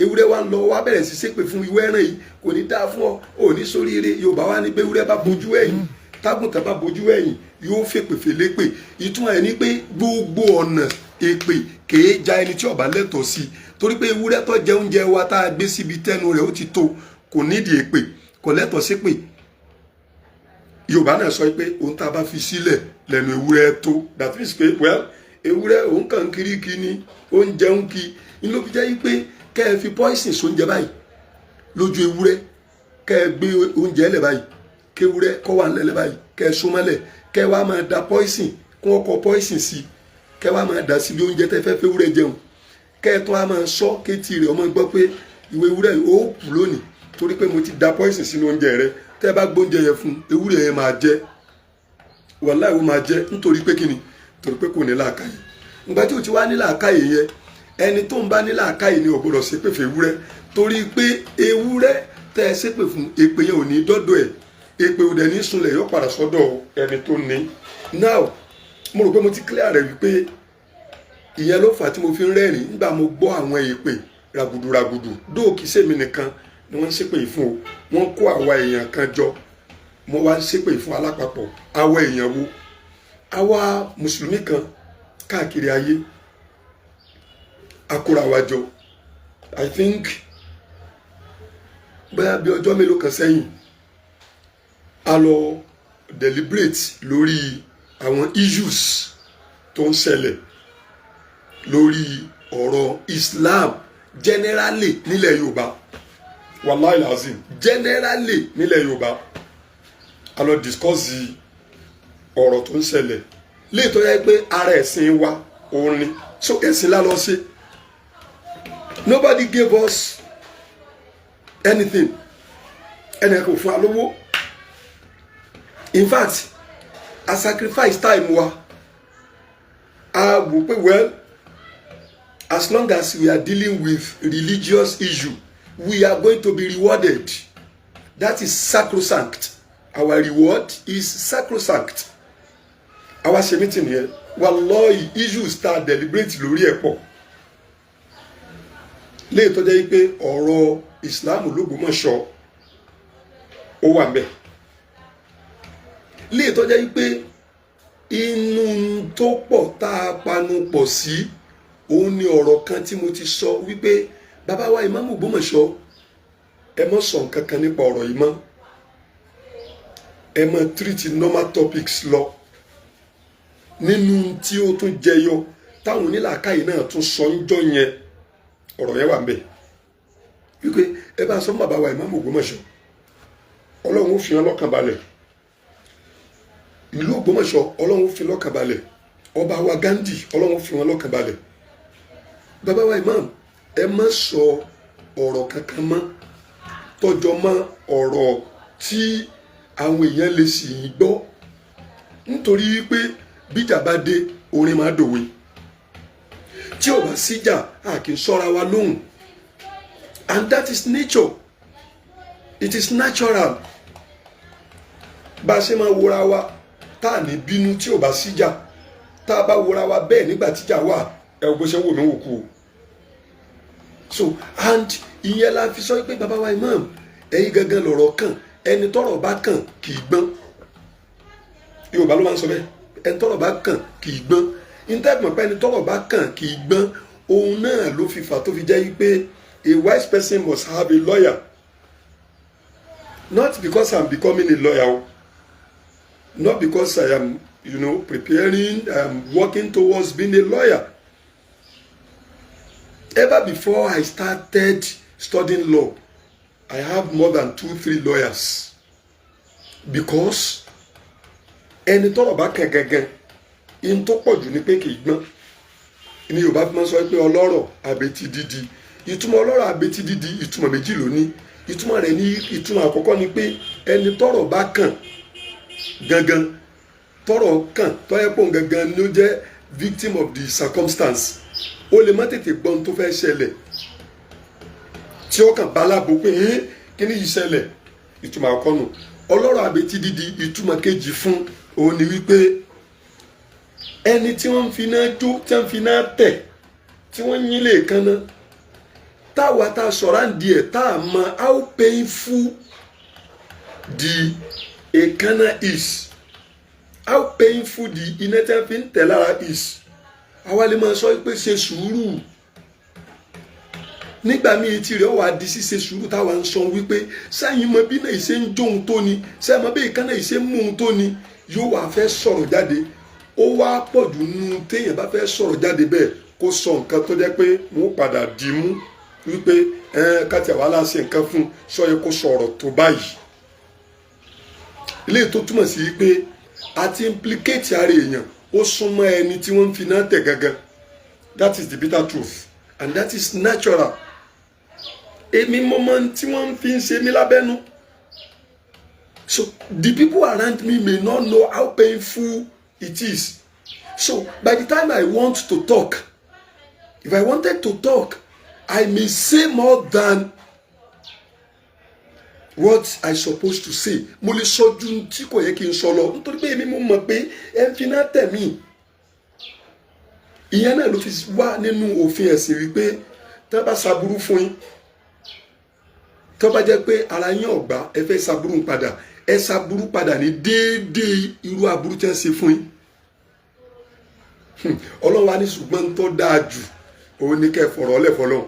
ewúrẹ́ wá ń lọ wá bẹ̀rẹ̀ sí ṣépè fún ìwé ẹran yìí, kò ní dáa fún ọ, ò ní sóríire. Yorùbá wá ní pé ewúrẹ́ bá bojú ẹ̀yìn, tágùntàn bá bojú ẹ̀yìn yóò fèpè fèlépè. Ìtumọ̀ rẹ̀ ni pé gbogbo ọ̀nà èpè kèé ja ẹni tí ó bá lẹ́tọ̀ọ́ sí, torí pé ewúrẹ́ tó jẹ oúnjẹ wa tá a gbé síbi tẹ́nu rẹ̀ ó ti tó, kò nídìí èpè, kò lẹ́tọ̀ọ́ sí pé. Yorùbá náà sọ pé ohun tá a bá fi sílẹ̀ lẹ́nu ewúrẹ́ tó, that means pé well ewúrẹ́ òun kàn kiri kí ni ó ń jẹun kí ni, ló fi jẹ́ pé kẹ́ ẹ fi poison sóúnjẹ báyìí lójú ewúrẹ́, kẹ́ ẹ gbé oúnjẹ lẹ̀ báyìí, kẹ́ ewúrẹ́ kọ́ wà lẹ́lẹ̀ báyìí, kẹ́ ẹ súnmọ́lẹ̀, kẹ́ ẹ wá máa da poison, kí wọ́n kọ poison sí, kẹ́ ẹ wá máa dà sí bí oúnjẹ tẹ́ fẹ́ ewúrẹ́ jẹun, kẹ́ ẹ tó wá máa sọ kétí rẹ̀ ọmọ gbọ́ pé ìwé ewúrẹ́ ó kú lónìí torí pé mo ti da poison sínú oúnjẹ rẹ. Tẹ́ ẹ bá gbóúnjẹ yẹn fún ewúrẹ́ yẹn máa jẹ, wàláhì ó máa jẹ, nítorí pé kíni, torí pé kò ní làákàyè. Ìgbà tí ó ti wá ní làákàyè yẹn, ẹni tó ń bá ní làákàyè ni ò gbọdọ̀ ṣépè fún ewúrẹ́, torí pé ewúrẹ́ tẹ́ ẹ ṣépè fún, èpè yẹn ò ní dọ́dọ̀ ẹ̀, èpè ò dẹ̀ ní sunlẹ̀, yóò padà sọ́dọ̀ ẹni tó ní. Now mo rò pé mo ti clear rẹ̀ wípé ìyẹn ló fà á tí mo fi ń rẹ́rìn nígbà mo gbọ́ àwọn èpè ràgùdù dóòkì sèmi nìkan ni wọ́n ń ṣépè fún o, wọ́n kó àwa èèyàn kan jọ, mo wá ń ṣépè fún alápapọ̀. Àwa èèyàn wo? Àwa mùsùlùmí kan káàkiri ayé akóra wa jọ. I think bóyá bí ọjọ́ mélòó kan sẹ́yìn a lọ deliberate lórí àwọn issues tó ń ṣẹlẹ̀ lórí ọ̀rọ̀ Islam generally nílẹ̀ Yorùbá, wallahi lazim, generally nílẹ̀ Yorùbá. A lọ discuss ọ̀rọ̀ tó ń ṣẹlẹ̀ léè tó yẹ pé ara ẹ̀sìn wa òun ni, so ẹ̀sìn la lọ sí. Nobody gave us anything, ẹnì kò fún wa lówó. In fact a sacrifice time wa, a wò pé well as long as we are dealing with religious issue we are going to be rewarded. That is sacrosanct. Our reward is sacrosanct. Our ṣe meeting here, wallahi issues start deliberate lórí ẹ̀ pọ̀. léè tó jẹ́ pé ọ̀rọ̀ ìsìláàmù l'Ógbómọ̀ṣọ́ ó wà ńbẹ̀, léè tó jẹ́ pé inú tó pọ̀ tá a panu pọ̀ sí òun ni ọ̀rọ̀ kan tí mo ti sọ wípé bàbá wa ìmáàmù Ògbómọ̀ṣọ́ ẹ mọ́ sọ nǹkan kan nípa ọ̀rọ̀ yìí mọ́, ẹ mọ́ treat normal topics lọ. Nínú tí ó tún jẹyọ táwọn onílàákàyè náà tún sọ ń jọ yẹn, ọ̀rọ̀ yẹn wà ń bẹ̀ wípé ẹ bá sọ fún bàbá wa ìmáàmù Ògbómọ̀ṣọ́ ọlọ́run ó fi hàn lọ́kàn balẹ̀, ìlú Ògbómọ̀ṣọ́ ọlọ́run ó fi lọ́kàn balẹ̀, ọba wa Gandhi ọlọ́run ó fi hàn lọ́kàn balẹ̀. Bàbá wa ìmáàmù ẹ má sọ ọ̀rọ̀ kankan mọ́ tọ́jọ́ mọ́ ọ̀rọ̀ tí àwọn èèyàn lè sì yín gbọ́, nítorí wípé bíjà bá dé orin máa dòwe, tí ò bá síjà a kì í sọ́ra wa lóhùn, and that is nature, it is natural. Bá a ṣe máa wòra wa tá à ní bínú tí ò bá síjà, tá a bá wòra wa bẹ́ẹ̀ nígbà tíjà wà, ẹ ò bó ṣe wò mí wò kú o. So and ìyẹn la fi sọ pé bàbá wa imam ẹ̀yin gangan lọ̀rọ̀ kàn, ẹni tọ́rọ̀ bá kàn kì í gbọ́n. Yorùbá ló máa ń sọ bẹ́ẹ̀, ẹni tọ́rọ̀ bá kàn kì í gbọ́n. Intẹ́gbọ̀n pé ẹni tọ́rọ̀ bá kàn kì í gbọ́n, òun náà ló fi fà tó fi jẹ́ pé a wise person must have a lawyer. Not because I'm becoming a lawyer, not because I am, preparing, working towards being a lawyer. Ever before I started studying law, I have more than 2-3 lawyers. Because ẹni tọ́rọ̀ bá kàn gangan, in tó pọ̀ jù ní pé kì í gbọ́n. Ní Yorùbá fi máa ń sọ pé ọlọ́rọ̀ àbètí dídì. Ìtumọ̀ ọlọ́rọ̀ àbètí dídì ìtumọ̀ méjì ló ní. Ìtumọ̀ rẹ̀ ní ìtumọ̀ àkọ́kọ́ ni pé ẹni tọ́rọ̀ bá kàn gangan, tọ́rọ̀ kàn tó yẹ pé òun gangan ló jẹ́ victim of the circumstance. Ó lè má tètè gbọ́n tó fẹ́ ṣẹlẹ̀, tí ó kàn bá lábo pé kí ni yìí ṣẹlẹ̀, ìtumọ̀ àkọ́kọ́ nù. Ọlọ́rọ̀ àbètí dídì ìtumọ̀ kejì fún òun ni wípé ẹni tí wọ́n ń fi náà jó, tí wọ́n ń fi náà tẹ̀, tí wọ́n ń yín lè kanna, táwa tá a sọ̀rọ̀ àǹdí ẹ̀ tá a mọ how painful the èékánná is, how painful the iná tí wọ́n fi ń tẹ̀ lára is. Àwa lè máa sọ pé ṣe sùúrù, nígbà míì tí rẹ̀ wà di ṣíṣe sùúrù táwa ń sọ wípé sẹ́yìn mọ bí náà ìṣe ń jó ohun tó ni, sẹ́yìn mọ bí èékánná ìṣe ń mú ohun tó ni, yóò wá fẹ́ sọ̀rọ̀ jáde. Ó wá pọ̀ jù nínú téèyàn bá fẹ́ sọ̀rọ̀ jáde bẹ́ẹ̀ kó sọ nǹkan tó jẹ́ pé wọ́n padà dì mú wípé káti àwa láṣẹ nǹkan fún sọ yẹ kó sọ̀rọ̀ tó báyìí. Ilé tó túmọ̀ sí pé àti implicate ara èèyàn ó súnmọ́ ẹni tí wọ́n ń fi náà tẹ̀ gangan. That is the bitter truth and that is natural. Èmi mọ́mọ́ tí wọ́n fi ń ṣe mí lábẹ́nú. So the people around me may not know how painful it is. So by the time I want to talk, if I wanted to talk, I may say more than what I supposed to say. Mo lè sọ ju tí kò yẹ kí n sọ lọ nítorí pé èmi mo mọ̀ pé ẹ ń fi náà tẹ̀ mí. Ìyẹn náà ló fi wá nínú òfin ẹ̀sìn wípé tí wọ́n bá ṣàbúrú fún yín, tí wọ́n bá jẹ́ pé ara yín ọ̀gbá ẹ fẹ́ ṣàbúrú padà, ẹ ṣàbúrú padà ní déédéé irú aburú tí wọ́n ṣe fún yín. Ọlọ́run wa ní ṣùgbọ́n tó dáa jù òun ní kẹ́ fọ̀rọ̀ lẹ̀ fọlọ́run.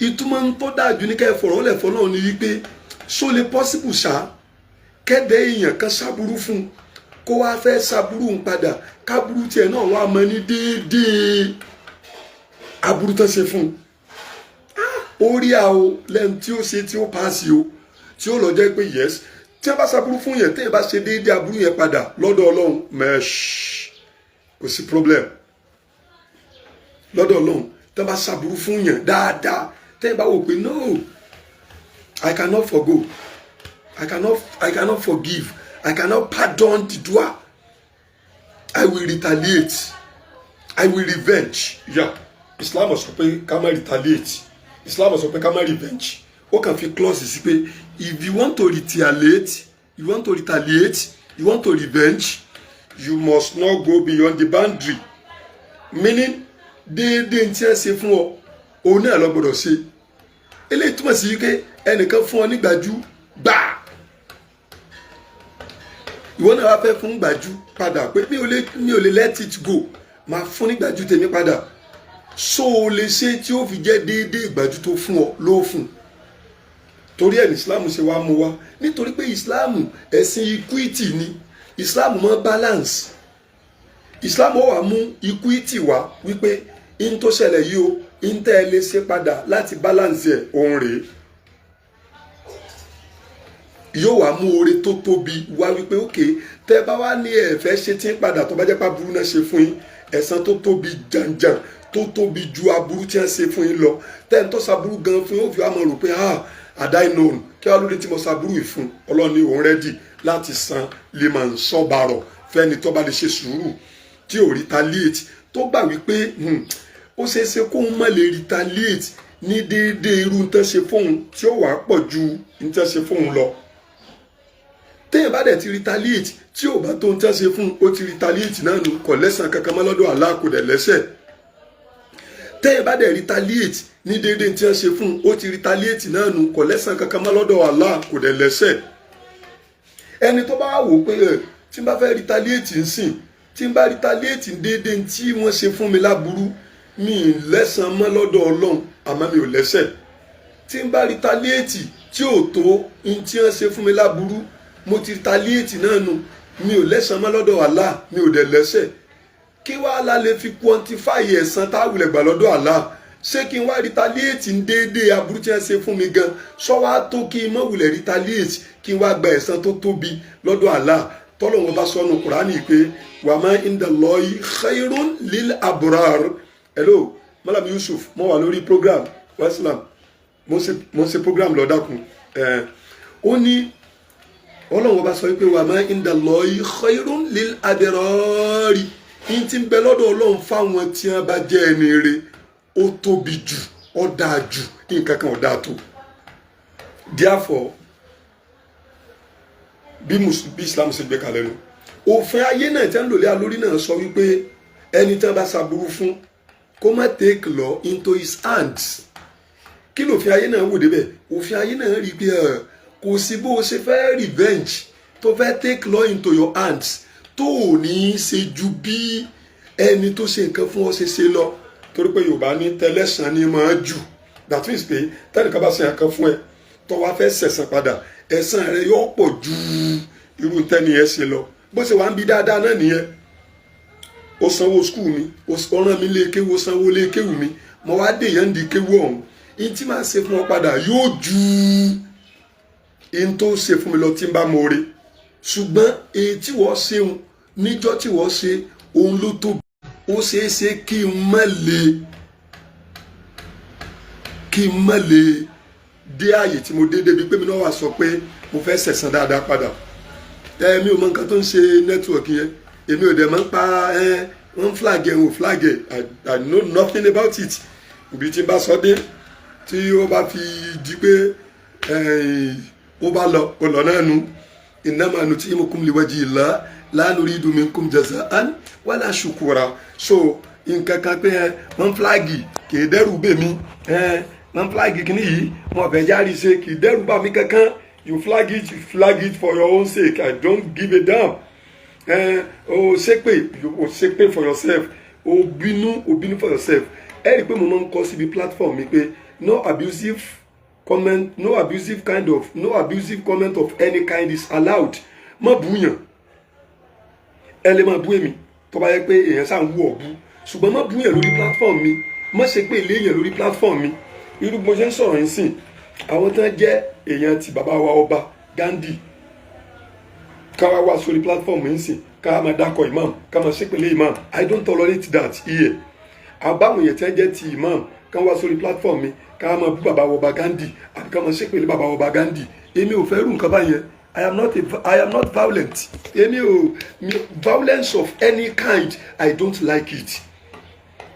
Ìtumọ̀ tó dáa jù ní kẹ́ fọ̀rọ̀ lẹ̀ fọlọ́run ni wípé ṣó lè possible ṣá kẹ́dẹ̀ èèyàn kan ṣàbúrú fún kó wá fẹ́ ṣàbúrú padà kábúrú tiẹ̀ náà wá mọ ní déédéé aburú tó ṣe fún orí àwọ lẹ́nu tí ó ṣe tí ó paasi o tí ó lọ jẹ́ pé yes tí wọ́n bá ṣàbúrú fún yẹn téèyàn bá ṣe déédéé aburú yẹn padà lọ́dọ̀ Ọlọ́run mẹ́ṣ kò sí problem lọ́dọ̀ Ọlọ́run tí wọ́n bá ṣàbúrú fún yẹn dáadáa téèyàn bá wò pé no, I cannot forgo, I cannot forgive, I cannot pardon the doer, I will retaliate, I will revenge. Yeah. Islam sọ pé ká má retaliate, Islam sọ pé ká má revenge. Ó kàn fi clause sí pé if you want to retaliate, you want to revenge, you must not go beyond the boundary. Meaning déédéé tí ẹ ṣe fún ọ òun náà lọ gbọ́dọ̀ ṣe eléyìí túmọ̀ sí pé ẹnìkan fún ọ ní gbàjú gbà ìwọ náà wá fẹ́ fún gbàjú padà pé mi ò lè let it go máa fún ní gbàjú tèmi padà so o lè ṣe tí ó fi jẹ́ déédéé ìgbàjú tó fún ọ ló fún torí ẹ̀ ní Islam ṣe wá mú wá nítorí pé Islam ẹ̀sìn equity ni Islam mọ́ balance Islam ó wá mú equity wá wípé in tó ṣẹlẹ̀ yìí o in tẹ́ ẹ lè ṣe padà láti balance ẹ̀ òun rèé yóò wá mú oore tó tóbi wá wípé òkè tẹ́ bá wá ní ẹ fẹ́ ṣe tí ń padà tó bá jẹ́ pé aburú náà ṣe fún yín ẹ̀san tó tóbi jàǹjàǹ tó tóbi ju aburú tí wọ́n ṣe fún yín lọ tẹ́ ń tó ṣaburú gan fún yín ó fi wá mọ̀ rò pé àdáì known kí wọ́n lóde tí mo ṣaburú yìí fún Ọlọ́run ní òun rẹ́dì láti san lè máa ń sọ́barọ̀ fẹ́ni tó bá lè ṣe sùúrù tí ò retaliate tó gbà wípé ó ṣeé ṣe kóun má lè retaliate ní déédéé irú nǹkan ṣe fóun tí ó wàá pọ̀ ju nǹkan ṣe fóun lọ téèyàn bá dẹ̀ ti retaliate tí ò bá tó nǹkan ṣe fún ó ti retaliate náà nù kò lẹ́sàn kankan mọ́ lọ́dọ̀ Allah kò dẹ̀ lẹ́sẹ̀ téèyàn bá dẹ̀ retaliate ní déédéé nǹkan ṣe fún ó ti retaliate náà nù kò lẹ́sàn kankan mọ́ lọ́dọ̀ Allah kò dẹ̀ lẹ́sẹ̀ ẹni tó bá wò pé tí n bá fẹ́ retaliate ń sìn tí n bá retaliate déédéé tí wọ́n ṣe fún mi láburú mi lẹ́sàn mọ́ lọ́dọ̀ Ọlọ́run àmọ́ mi ò lẹ́sẹ̀ tí n bá retaliate tí ò tó n tí wọ́n ṣe fún mi láburú mo ti retaliate náà nù mi ò lẹ́sàn mọ́ lọ́dọ̀ Allah mi ò dẹ̀ lẹ́sẹ̀ kí wàá la lè fi quantify ẹ̀san táwùlẹ̀ gbà lọ́dọ̀ Allah ṣé kí n wá retaliate ń déédéé aburú tí wọ́n ṣe fún mi gan sọ wá tó kí n má wulẹ̀ retaliate kí n wá gba ẹ̀san tó tóbi lọ́dọ̀ Allah tọ́lọ̀ wọn bá sọnù Kùránì pé wàmá indallahi khairun lil abrar. Hello Malam Yusuf mo wà lórí program weslam mo ṣe program lọ dákun ó ní Ọlọ́run bá sọ pé wàmá indallahi khairun lil abrar ní ti ń bẹ lọ́dọ̀ Ọlọ́run fáwọn tí wọ́n bá jẹ́ ẹni rere ó tóbi jù ó dáa jù nǹkan kan ò dáa tó therefore bí Islam ṣe gbé kalẹ̀ nù òfin ayé náà tí wọ́n lò lé alórí náà sọ wípé ẹni tí wọ́n bá ṣàbúrú fún kó má take law into his hands kí lòfin ayé náà wò débẹ̀ òfin ayé náà rí i pé kò sí bó o ṣe fẹ́ revenge tó fẹ́ take law into your hands tó ò ní í ṣe ju bí ẹni tó ṣe nǹkan fún ọ ṣe ṣe lọ torí pé Yorùbá ní tẹlẹ́sàn ni máa jù that means pé tẹ́nìkan bá ṣe nǹkan fún ẹ tó wá fẹ́ ṣẹ̀san padà ẹ̀san rẹ yóò pọ̀ ju irú tẹ́ni ẹ ṣe lọ bó ṣe wà ń bí dáadáa náà nìyẹn ó sanwó skul mi ó rán mi lé kéwú ó sanwó lé kéwú mi mo wá dé yẹn ń di kéwú ọ̀hún in tí màá ṣe fún ọ padà yóò ju in tó ṣe fún mi lọ tí n bá mo re ṣùgbọ́n èyí tí wọ́n ṣeun níjọ́ tí wọ́n ṣe òun ló tóbi ó ṣeé ṣe kí n má lè dé ààyè tí mo dé débi pé mi náà wà sọ pé mo fẹ́ ṣẹ̀san dáadáa padà mi ò mọ nǹkan tó ń ṣe nẹ́tíwọ̀kì yẹn èmi ò dẹ̀ máa ń pa wọ́n flag ẹ̀ wọ́n flag ẹ̀ I know nothing about it ibi tí n bá sọ dé tí ó bá fi di pé ó bá lọ náà nu innama nuti'imukum liwajhillah la nuridu minkum jaza'an wala shukura so nǹkan kan pé wọ́n flag kì í dẹ́rù bèmí wọ́n flag kìíní yìí wọ́n fẹ́ járe ṣe kì í dẹ́rù bà mí kankan you flag it for your own sake I don't give a damn o ṣépè for yourself o bínú for yourself ẹ rí i pé mo máa ń kọ síbi platform mi pé no abusive comment of any kind is allowed má búyàn ẹ lè máa bú èmi tó bá yẹ pé èèyàn sáà ń wú ọ̀bú ṣùgbọ́n má búyàn lórí platform mi má ṣépè léèyàn lórí platform mi irú bó ṣe ń sọ̀rọ̀ yín sìn àwọn tán jẹ́ èèyàn ti bàbá wa ọba Gandhi káwá wá sórí platform yín sìn ká máa dákọ̀ imam ká máa ṣépèlé imam I don't tolerate that here àbáwọn èèyàn tí wọ́n jẹ́ ti imam ká wá sórí platform mi ká máa bú bàbá wa ọba Gandhi àbí ká máa ṣépèlé bàbá wa ọba Gandhi èmi ò fẹ́ rú nǹkan báyẹn I am not violent èmi ò violence of any kind I don't like it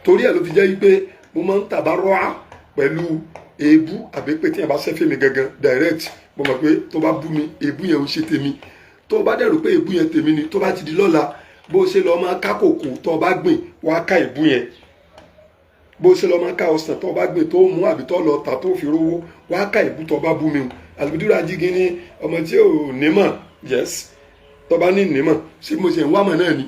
torí ẹ̀ ló fi jẹ́ wípé mo máa ń tàbá rọ́à pẹ̀lú èébú àbí pé tí yẹn bá ṣẹ́fẹ́ mi gangan direct mo mọ̀ pé tó bá bú mi èébú yẹn ò ṣe tèmi tó bá dẹ̀rù pé èébú yẹn tèmi ni tó bá ti di lọ́la bó ṣe lọ́ọ́ máa ká kòkó tó bá gbìn wá ká èébú yẹn bó ṣe lọ máa ká ọsàn tó bá gbé tó mú àbí tó lọ tà tó fi rówó wá ká ìbú tó bá bú mi o Al-Mudiru Ajigi ní ọmọ tí ò nímọ̀ yes tó bá ní nímọ̀ ṣé mo ṣe ń wá mọ̀ náà ni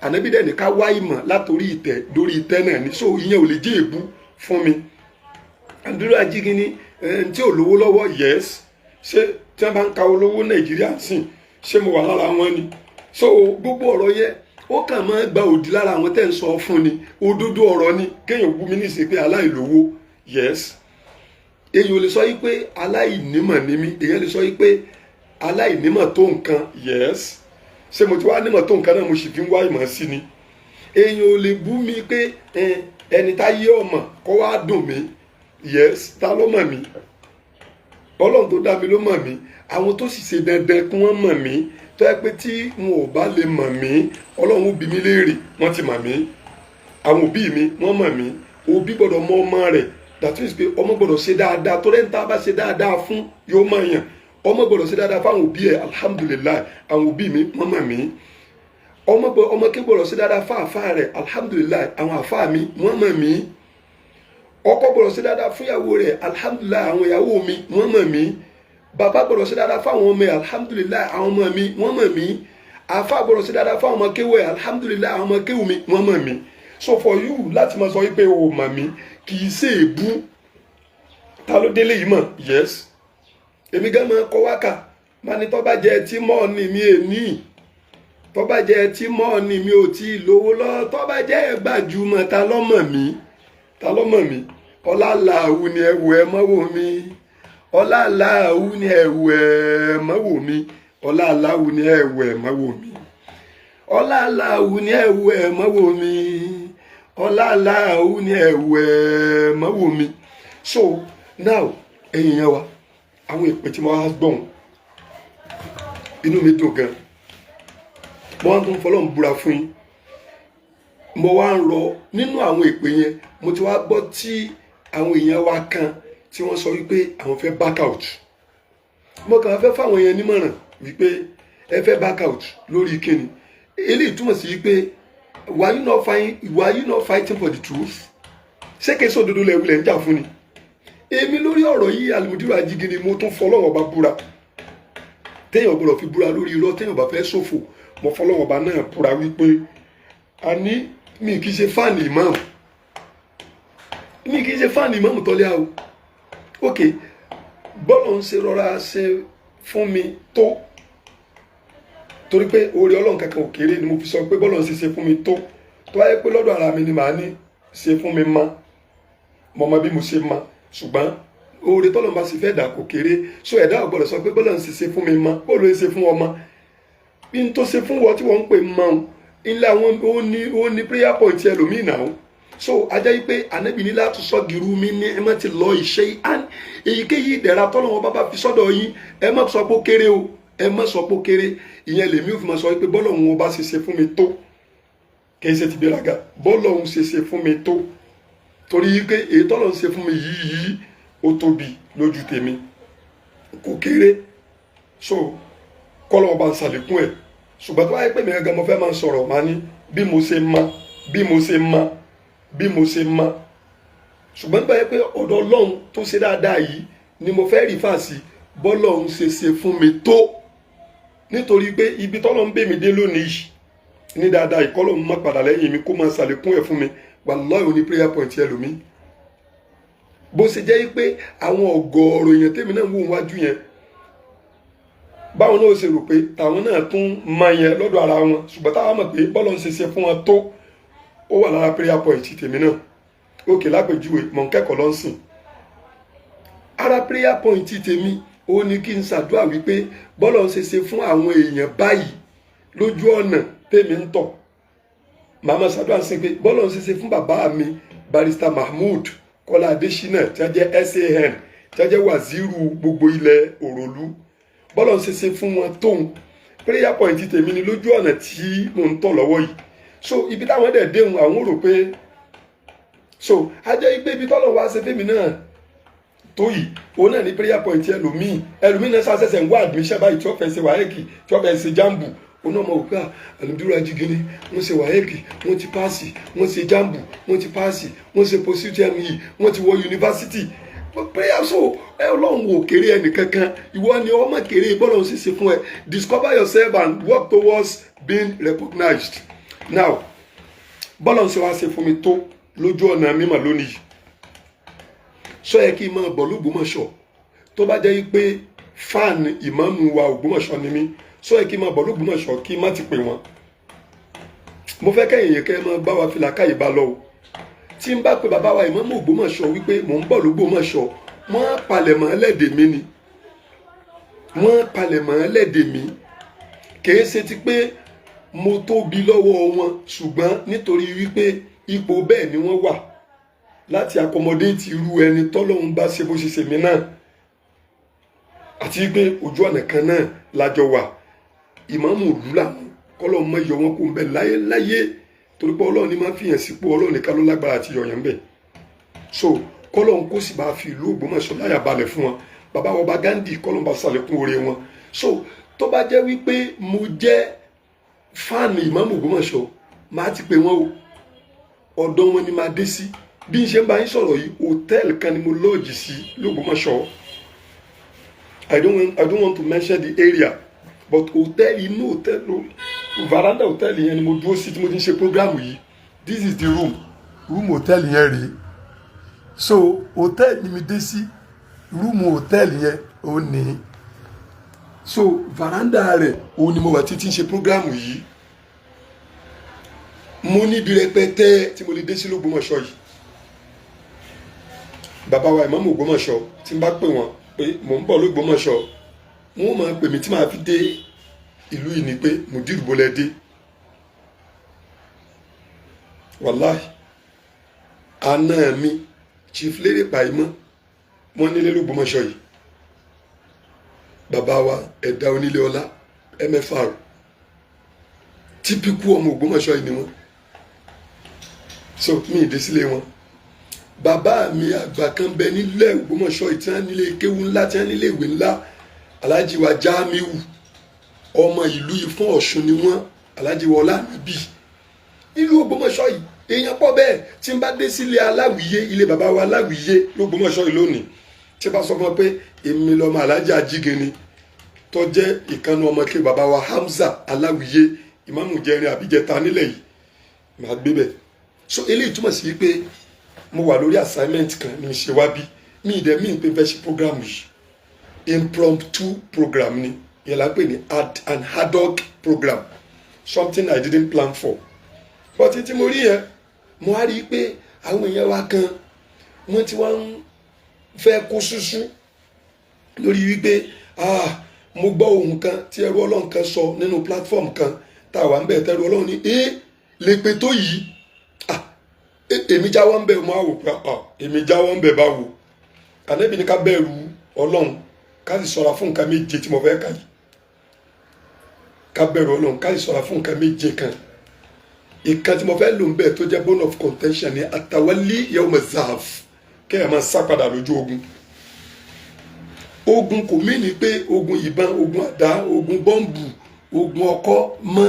ànábì dẹ̀ ní ká wá ìmọ̀ látòrí ìtẹ́ dórí ìtẹ́ náà ni so ìyẹn ò lè jẹ́ èbú fún mi. Al-Mudiru Ajigi ní ẹni tí ò lówó lọ́wọ́ yes ṣé tí wọ́n bá ń ka olówó Nàìjíríà sìn ṣé mo wà lára wọn ni so gbogbo ọ̀rọ̀ yẹn ó kàn máa gba òdì lára àwọn tẹ́ ń sọ fún ni òdodo ọ̀rọ̀ ni kéèyàn bú mi ní ìsìn pé aláìlówó yes èyàn ò lè sọ yí pé aláìnímọ̀ ni mí èyàn lè sọ yí pé aláìnímọ̀ tó nǹkan yes ṣé mo ti wá nímọ̀ tó nǹkan náà mo sì fi ń wá ìmọ̀ sí ni èyàn ò lè bú mi pé ẹni tá yé ọmọ kó wá dùn mí yes ta ló mọ̀ mí Ọlọ́run tó dá mi ló mọ̀ mí àwọn tó sì ṣe dandan kí wọ́n mọ̀ mí tó yẹ pé tí wọn ò bá lè mọ̀ mí Ọlọ́run ó bi mí léèrè wọ́n ti mọ̀ mí àwọn òbí mi wọ́n mọ̀ mí òbí gbọ́dọ̀ mọ ọmọ rẹ̀ that is pé ọmọ gbọ́dọ̀ ṣe dáadáa tó rẹ́ńtà bá ṣe dáadáa fún yóò mọ̀ yàn ọmọ gbọ́dọ̀ ṣe dáadáa fáwọn òbí ẹ̀ alhamdulilayi àwọn òbí mi wọ́n mọ̀ mí ọmọ kí gbọ́dọ̀ ṣe dáadáa fún àfáà rẹ̀ alhamdulilayi àwọn àfáà mi wọ́n mọ̀ mí ọkọ gbọ́dọ̀ ṣe dáadáa fún ìyàwó rẹ̀ alhamdulilayi àwọn ìyàwó mi wọ́n mọ̀ mí bàbá gbọ́dọ̀ ṣe dáadáa fáwọn ọmọ ẹ̀ alhamdulilayi àwọn ọmọ mi wọ́n mọ̀ mí àfáà gbọ́dọ̀ ṣe dáadáa fáwọn ọmọ kéwù ẹ̀ alhamdulilayi àwọn ọmọ kéwù mi wọ́n mọ̀ mí so for you láti máa sọ wípé o mọ̀ mí kì í ṣe èbú ta ló délé yìí mọ̀ yes èmi gan máa kọ wákà máa ní tó bá jẹ́ tí mọ́ ni mi èní tó bá jẹ́ tí mọ́ ni mi ò tí ì lówó lọ tó bá jẹ́ gbajúmọ̀ ta ló mọ̀ mí ọlálàáwù ni ẹ̀wù ẹ̀ mọ́wò mi ọlálàáwù ni ẹ̀wù ẹ̀ mọ́wò mi ọlálàáwù ni ẹ̀wù ẹ̀ mọ́wò mi ọlálàáwù ni ẹ̀wù ẹ̀ mọ́wò mi ọlálàáwù ni ẹ̀wù ẹ̀ mọ́wò mi so now ẹ̀yin yẹn wa àwọn ìpè tí mo wá gbọ́n inú mi dùn gan mo wá tún fọlọ́n búra fún yín mo wá ń rọ nínú àwọn ìpè yẹn mo ti wá gbọ́ tí àwọn èèyàn wa kan tí wọ́n sọ wípé àwọn fẹ́ back out mo kàn fẹ́ fáwọn èèyàn nímọ̀ràn wípé ẹ fẹ́ back out lórí kíni eléyìí túmọ̀ sí wípé were you not fighting for the truth ṣé kí n sọ òdodo lẹ́wulẹ̀ ń jà fún ni èmi lórí ọ̀rọ̀ yìí Al-Mudiru Ajigi ni mo tún fọlọ́wọ́n bá búra téèyàn gbọ́dọ̀ fi búra lórí irọ́ téèyàn bá fẹ́ ṣòfò mo fọlọ́wọ́n bá náà búra wípé àní mi kì í ṣe fáànì ìmáàmù mi kì í ṣe fáànì ìmáàmù Tọ́lá o ok bọ́lọ̀ ń ṣe rọra ṣe fún mi tó torí pé oore Ọlọ́run kankan ò kéré ni mo fi sọ pé bọ́lọ̀ ń ṣe fún mi tó wáyé pé lọ́dọ̀ ara mi ni màá ní ṣe fún mi mọ́ mo mọ bí mo ṣe mọ́ ṣùgbọ́n oore tọ́lọ̀ bá sì fẹ́ dà kò kéré so ẹ̀dá ò gbọ́dọ̀ sọ pé bọ́lọ̀ ń ṣe fún mi mọ́ bó ló ń ṣe fún ọmọ bí n tó ṣe fún wọn tí wọ́n ń pè mọ́ ọ́n ilé àwọn ó ní prayer point ẹlòmíì náà so ajá yìí pé ànábì ní láti sọ gírú mi ní ẹ má ti lọ ìṣe èyíkéyìí ìdẹ̀ra tọ́lọ̀ wọn bá fi sọ́dọ̀ yín ẹ má sọ pé ó kéré o ẹ má sọ pé ó kéré ìyẹn lèmi ò fi máa sọ pé bọ́lọ̀ wọn bá ṣe fún mi tó kì í ṣe ti gbéraga bọ́lọ̀ wọn ṣe fún mi tó torí pé èyí tọ́lọ̀ ń ṣe fún mi yìí ó tóbi lójú tèmi kò kéré so kọ́lọ̀ ọba ń ṣàlékún ẹ̀ ṣùgbọ́n tó wáyé pé mi gan mo fẹ́ máa sọ̀rọ̀ máa ní bí mo ṣe mọ ṣùgbọ́n nígbà yẹn pé ọ̀dọ̀ Ọlọ́run tó ṣe dáadáa yìí ni mo fẹ́ rí fàásì bọ́lọ́run ṣe fún mi tó nítorí pé ibi tọ́lọ́ ń bè mí dé lónìí yìí ní dáadáa ìkọ́lọ́ mi má padà lẹ́yìn mi kó máa ṣàlékún ẹ̀ fún mi wallahi ó ní prayer point ẹlòmíì bó ṣe jẹ́ pé àwọn ọ̀gọ̀ọ̀rọ̀ èèyàn tèmi náà ń wò wájú yẹn báwọn náà ṣe rò pé tàwọn náà tún máa yẹn lọ́dọ̀ ara wọn ṣùgbọ́n táwọn mọ̀ pé bọ́lọ̀ ń ṣe fún wọn tó ó wà lára prayer point tèmi náà òkè lápèjúwe mọ̀ ń kẹ́kọ̀ọ́ lọ́sìn ara prayer point tèmi ó ní kí n ṣàdúrà wípé bọ́lọ̀ ń ṣe fún àwọn èèyàn báyìí lójú ọ̀nà tèmi ń tọ̀ màmá ṣàdúrà sí pé bọ́lọ̀ ń ṣe fún bàbá mi Barrister Mahmood Kọ́lá Adéṣínà tí wọ́n jẹ́ SAN tí wọ́n jẹ́ wàzírù gbogbo ilẹ̀ Òròlú bọ́lọ̀ ń ṣe fún wọn tóun prayer point tèmi ni lójú ọ̀nà tí mò ń tọ̀ lọ́wọ́ yìí so ibi táwọn dẹ̀ déhùn àwọn rò pé so ajẹ́ igbe ibi tọ́lọ̀ wá ṣe fẹ́mi náà tó yìí òun náà ní prayer point ẹlòmíì náà ṣàṣẹ̀ṣẹ̀ ń wá admission báyìí tí wọ́n fẹ́ ṣe wáyéèkì tí wọ́n fẹ́ ṣe jambu òun náà mọ̀ wò pé Àlùmídírù Ajígini wọ́n ṣe wáyéèkì wọ́n ti páàsì wọ́n ṣe jáàmbù wọ́n ti páàsì wọ́n ṣe pọ̀sítẹ́mì wọ́n ti wọ yunifásitì prayer so Ọlọ́run wò kéré ẹnì kankan ìwọ ni ọmọ kéré bọ́lọ́run sì ṣe fún ẹ discover yourself and work towards being recognized. Now bọ́lọ́run ṣe wá ṣe fún mi tó lójú ọ̀nà mímọ̀ lónìí sọ yẹ kí n máa bọ̀ l'Ógbómọ̀ṣọ́ tó bá jẹ́ pé fan ìmáàmù wa Ògbómọ̀ṣọ́ ni mí sọ yẹ kí n máa bọ̀ l'Ógbómọ̀ṣọ́ kí n má ti pè wọ́n mo fẹ́ kẹ́yìn yẹn kẹ́ ẹ máa bá wa fìlà káyìí bá lọ o tí n bá pe bàbá wa ìmáàmù Ògbómọ̀ṣọ́ wípé mò ń bọ̀ l'Ógbómọ̀ṣọ́ wọ́n palẹ̀mọ́ ẹlẹ́dẹ̀ mi ni wọ́n palẹ̀mọ́ ẹlẹ́dẹ̀ mi kìí ṣe ti pé mo tóbi lọ́wọ́ wọn ṣùgbọ́n nítorí wípé ipò bẹ́ẹ̀ ni wọ́n wà láti accommodate irú ẹni tọ́lọ́run bá ṣe bó ṣe ṣe mí náà àti pé ojú ọ̀nà kan náà lájọ wà ìmáàmù òlú làwọn kọ́lọ́run mọ́ yọ wọn kó ń bẹ láyé láyé torí pé Ọlọ́run ni máa fi hàn sípò Ọlọ́run nìkan ló lágbára àti yọ̀yàn bẹ́ẹ̀ so kọ́lọ́run kó sì bá fi ìlú Ògbómọ̀ṣọ́ láyà balẹ̀ fún wọn bàbá wọn bá Ghandi kọ́lọ́run bá ṣàlékún oore wọn so tó bá jẹ́ wípé mo jẹ́ fáànù ìmáàmù Ògbómọ̀ṣọ́ máa ti pè wọ́n o ọ̀dọ̀ wọn ni máa dé sí bí n ṣe ń bá yín sọ̀rọ̀ yìí hòtẹ́ẹ̀lì kan ni mo lọ́ọ̀jì sí l'Ógbómọ̀ṣọ́ I don't want to mention the area but hòtẹ́ẹ̀lì inú hòtẹ́ẹ̀lì veranda hòtẹ́ẹ̀lì yẹn ni mo dúró sí tí mo ti ń ṣe program yìí this is the room hòtẹ́ẹ̀lì yẹn rèé so hòtẹ́ẹ̀lì mi dé sí rúùmù hòtẹ́ẹ̀lì yẹn ò ní so veranda rẹ̀ òun ni mo wà títí ń ṣe program yìí mo níbi rẹpẹtẹ tí mo lè dé sí l'Ógbómọ̀ṣọ́ yìí bàbá wa ìmáàmù Ògbómọ̀ṣọ́ tí n bá pè wọ́n pé mò ń bọ̀ l'Ógbómọ̀ṣọ́ wọ́n máa pè mí tí màá fi dé ìlú yìí ni pé Mudiru bó lẹ dé wàláì àná mi Chief Lérè Pàímọ́ wọ́n nílé l'Ógbómọ̀ṣọ́ yìí bàbá wa ẹ̀dá onílé ọlá MFR típíkù ọmọ Ògbómọ̀ṣọ́ yìí ni wọ́n so mi ìdí sílé wọn bàbá mi àgbà kan bẹ nílẹ̀ Ògbómọ̀ṣọ́ tí wọ́n nílé kéwú ńlá tí wọ́n nílé ìwé ńlá Alhaji wa Jamiu ọmọ ìlú Ifọ̀n Ọ̀ṣun ni wọ́n Alhaji wa Ọláníbì ìlú Ògbómọ̀ṣọ́ yìí èèyàn pọ̀ bẹ́ẹ̀ tí n bá dé sílé Aláwìyé ilé bàbá wa Aláwìyé l'Ógbómọ̀ṣọ́ yìí lónìí tí bá sọ fún ọ pé èmi lọmọ Alhaji Ajígini tó jẹ́ ìkànnì ọmọ kí bàbá wa Hamza Aláwìyé ìmáàmù jẹrin àbíjẹta nílẹ̀ yìí màá gbé bẹ̀ so eléyìí túmọ̀ sí pé mo wà lórí assignment kan ní ṣe wá bí mi ìdẹ mi pé fẹ́ ṣe program yìí impromptu program ni yẹn la pè ní an ad hoc program something I didn't plan for but tí mo rí yẹn mo wá rí i pé àwọn èèyàn wa kan wọ́n ti wá ń fẹ́ kó ṣúṣú lórí wípé mo gbọ́ ohun kan tí ẹrú Ọlọ́run kan sọ nínú platform kan tá a wà ń bẹ̀ tẹ́rú Ọlọ́run ní lè pe tó yìí èmi jáwọ́ ń bẹ̀ mo á wò pé èmi jáwọ́ ń bẹ̀ báwo Ànábì ní ká bẹ̀rù Ọlọ́run ká sì ṣọ́ra fún nǹkan méje tí mo fẹ́ kà yìí ká bẹ̀rù Ọlọ́run ká sì ṣọ́ra fún nǹkan méje kan ìkan tí mo fẹ́ lò ń bẹ̀ tó jẹ́ bone of contention ní àtàwálí yawm zahf kẹ́ ẹ̀ máa sá padà lójú ogun ogun kò mí ní pé ogun ìbọn ogun àdá ogun bọ́ǹbù ogun ọkọ́ mọ́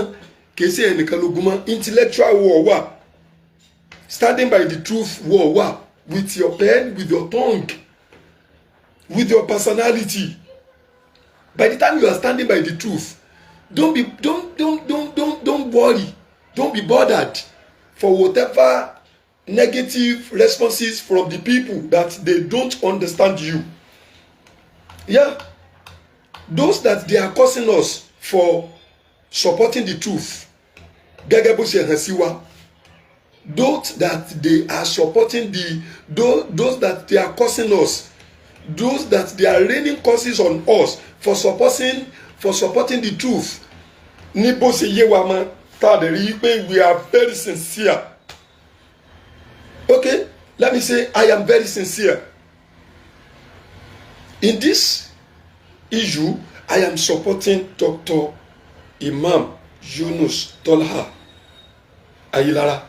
kìí ṣe ẹnìkan lógun mọ́ intellectual war wà standing by the truth war wà with your pen with your tongue with your personality by the time you are standing by the truth don't worry don't be bothered for whatever negative responses from the people that they don't understand you. Yeah, those that they are cursing us for supporting the truth, gẹ́gẹ́ bó ṣe hàn sí wa. Those that they are supporting those that they are cursing us, those that they are raining curses on us for supporting the truth. Ní bó ṣe yé wa mọ́, tá a lè rí i pé we are very sincere. Okay, let me say I am very sincere. In this issue, I am supporting Dr. Imam Yunus Tolha Ayilara.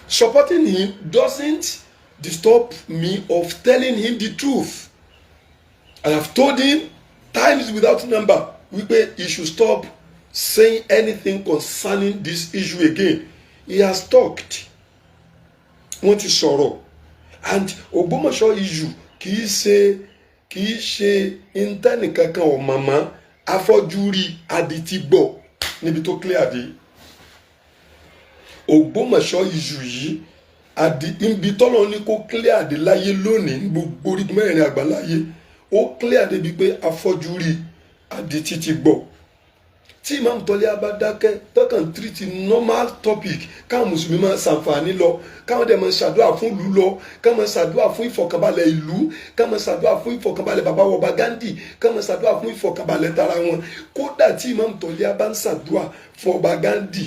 Supporting him doesn't disturb me of telling him the truth. I have told him times without number wípé he should stop saying anything concerning this issue again. He has talked. Wọ́n ti sọ̀rọ̀. And Ògbómọ̀ṣọ́ issue kìí ṣe intern kankan ọ̀ màmá afọ́jú rí adití gbọ́ níbi tó clear dé. Ògbómọ̀ṣọ́ issue yìí ibi tọ́lọ́ ní kó clear dé láyé lónìí gbogbo orí mẹ́rin àgbáláyé ó clear dé bíi pé afọ́jú rí adití ti gbọ́. Tí Imam Tọ́lá bá dákẹ́ tọ́kàn treat normal topic káwọn mùsùlùmí máa ṣàǹfààní lọ káwọn dẹ̀ máa ṣàdúrà fún ìlú lọ káwọn máa ṣàdúrà fún ìfọ̀kànbalẹ̀ ìlú káwọn máa ṣàdúrà fún ìfọ̀kànbalẹ̀ bàbá wa Ọba Ghandi káwọn máa ṣàdúrà fún ìfọ̀kànbalẹ̀ tara wọn. Kódà tí Imam Tọ́lá bá ń ṣàdúrà fún Ọba Ghandi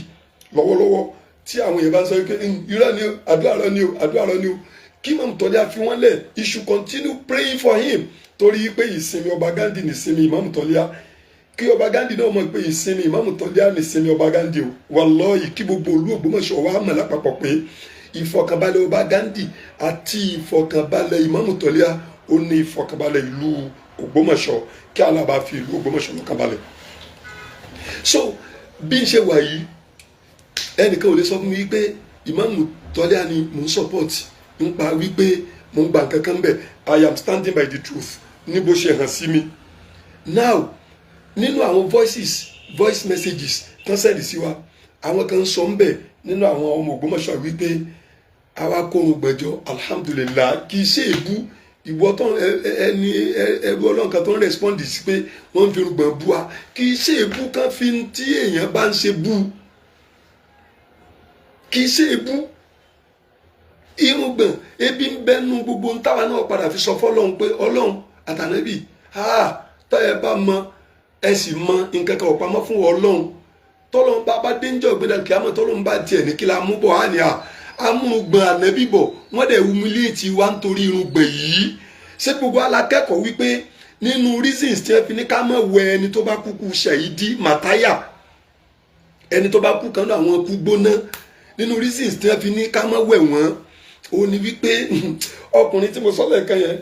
lọ́wọ́lọ́wọ́ tí àwọn èèyàn bá ń sọ pé irọ́ ni o àdúrà rọ ni o àdúrà rọ ni o kí Imam Tọ́lá fi wọ́n lẹ̀ he should continue praying for him torí pé ìsinmi Ọba Ghandi ní ìsinmi Imam Tọ́lá kí Ọba Ghandi náà mọ̀ pé ìsinmi Imam Tọ́lá ní ìsinmi Ọba Ghandi o wallahi kí gbogbo olú Ògbómọ̀ṣọ́ wa mọ̀ lápapọ̀ pé ìfọ̀kànbalẹ̀ Ọba Ghandi àti ìfọ̀kànbalẹ̀ Imam Tọ́lá ó ní ìfọ̀kànbalẹ̀ ìlú Ògbómọ̀ṣọ́ kí Allah bá fi ìlú Ògbómọ̀ṣọ́ lọ́kànbalẹ̀. So bí n ṣe wà yìí ẹnìkan ò lè sọ fún mi wípé Imam Tọ́lá ni mò ń support nípa wípé mò ń gba nǹkan kan bẹ̀. I am standing by the truth ní bó ṣe hàn sí mi. Now nínú àwọn voice messages tán sẹ́ẹ̀dì sí wa àwọn kan sọ ń bẹ̀ nínú àwọn ọmọ Ògbómọ̀ṣọ́ wípé àwa kórun gbẹ̀jọ́ alhamdulillah kì í ṣe èbú ìwọ tán ẹni ẹrú Ọlọ́run kan tó ń respond sí pé wọ́n ń fi irùngbọ̀n bú wa kì í ṣe èbú kan fi tí èèyàn bá ń ṣe bú kì í ṣe èbú irùngbọ̀n ebi ń bẹ́nu gbogbo ń táwa náà padà fi sọ fọ́lọ́run pé Ọlọ́run àtànábì tọ́ ẹ bá mọ ẹ sì mọ nǹkan kan ọ̀pamọ́ fún Ọlọ́run tọ́lọ́run bá dénjọ́ gbẹdẹ kí á mọ̀ tọ́lọ́run bá tiẹ̀ ní kí la mú bọ̀ á ní amúrùngbọ̀n ànábì bọ̀ wọ́n dẹ̀ humiliate wa nítorí irùngbọ̀n yìí ṣé gbogbo alákẹ́kọ̀ọ́ wípé nínú reasons tí wọ́n fi ní ká mọ̀ wẹ ẹni tó bá kúkú ṣàhídì màtáyà ẹni tó bá kú kan náà àwọn kú gbóná nínú reasons tí wọ́n fi ní ká mọ̀ wẹ̀ wọ́n ó ní wípé ọkùnrin tí mo sọ lẹ́ẹ̀kan yẹn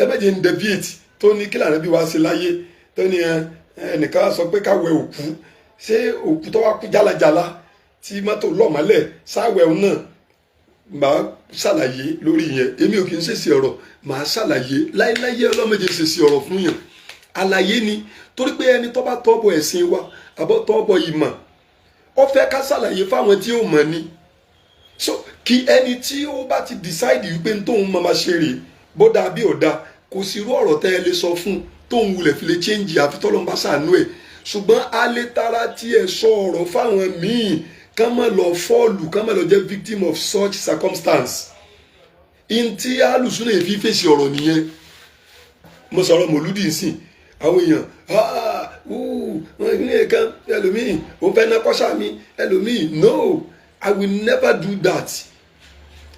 ẹ bẹ́ẹ̀ jẹ́ ń deviate tó ní kí lànà bí wàá ṣe láyé tó ní ẹnìkan sọ pé ká wẹ òkú ṣé òkú tó wá kú jálajàla tí mọ́tò lọ́mọ́lẹ̀ sáwẹ̀ náà màá ṣàlàyé lórí yẹn èmi ò kì í ṣèṣì ọ̀rọ̀ màá ṣàlàyé láéláyé ọlọ́mọdé ṣèṣì ọ̀rọ̀ fún yàn àlàyé ni torí pé ẹni tó bá tọ́bọ̀ ẹ̀sìn wa àbọ̀ tọ́bọ̀ ìmọ̀ ó fẹ́ ká ṣàlàyé fáwọn tí ó mọ̀ ni so kí ẹni tí ó bá ti decide wípé tóun máa ṣe rèé bó dáa bí ò dáa kò sí irú ọ̀rọ̀ tẹ́ ẹ lè sọ fún tóun wulẹ̀ fi lè change àfi tọ́lọ́n bá ṣàánú ẹ̀ ṣùgbọ́n alẹ́ tara tiẹ̀ sọ ọ̀rọ̀ fáwọn míì kán má lọ fọ́ọ̀lù kán má lọ jẹ́ victim of such circumstance in tí alùsùn lè fi fèsì ọ̀rọ̀ nìyẹn mo sọ̀rọ̀ mòlúdì nsìn àwọn èèyàn wọ́n ní ẹ̀kan ẹlòmíì ó fẹ́ ná kọ́ṣà mi ẹlòmíì no I will never do that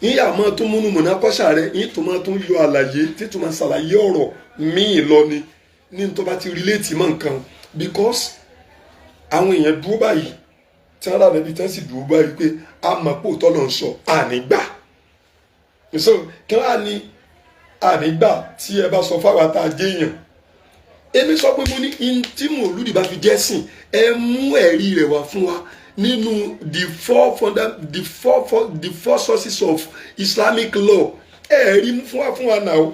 yín yà máa tún múnú mọ̀nà kọ́ṣà rẹ yín tó máa tún yọ àlàyé tí tó máa ṣàlàyé ọ̀rọ̀ míì lọ ni ní tó bá ti relate mọ́ nǹkan because àwọn èèyàn dúró báyìí tí wọ́n rà lẹ́bi tí wọ́n sì dúró báyìí pé a mọ̀ pé òótọ́ ló ń sọ ànígbà so kí wọ́n á ní ànígbà tí ẹ bá sọ fáwọn tá a jẹ́ èèyàn èmi sọ pé mo ní tí mòlúdì bá fi jẹ́ sìn ẹ mú ẹ̀rí rẹ̀ wá fún wa nínú the four sources of Islamic law ẹ rí fún wa náà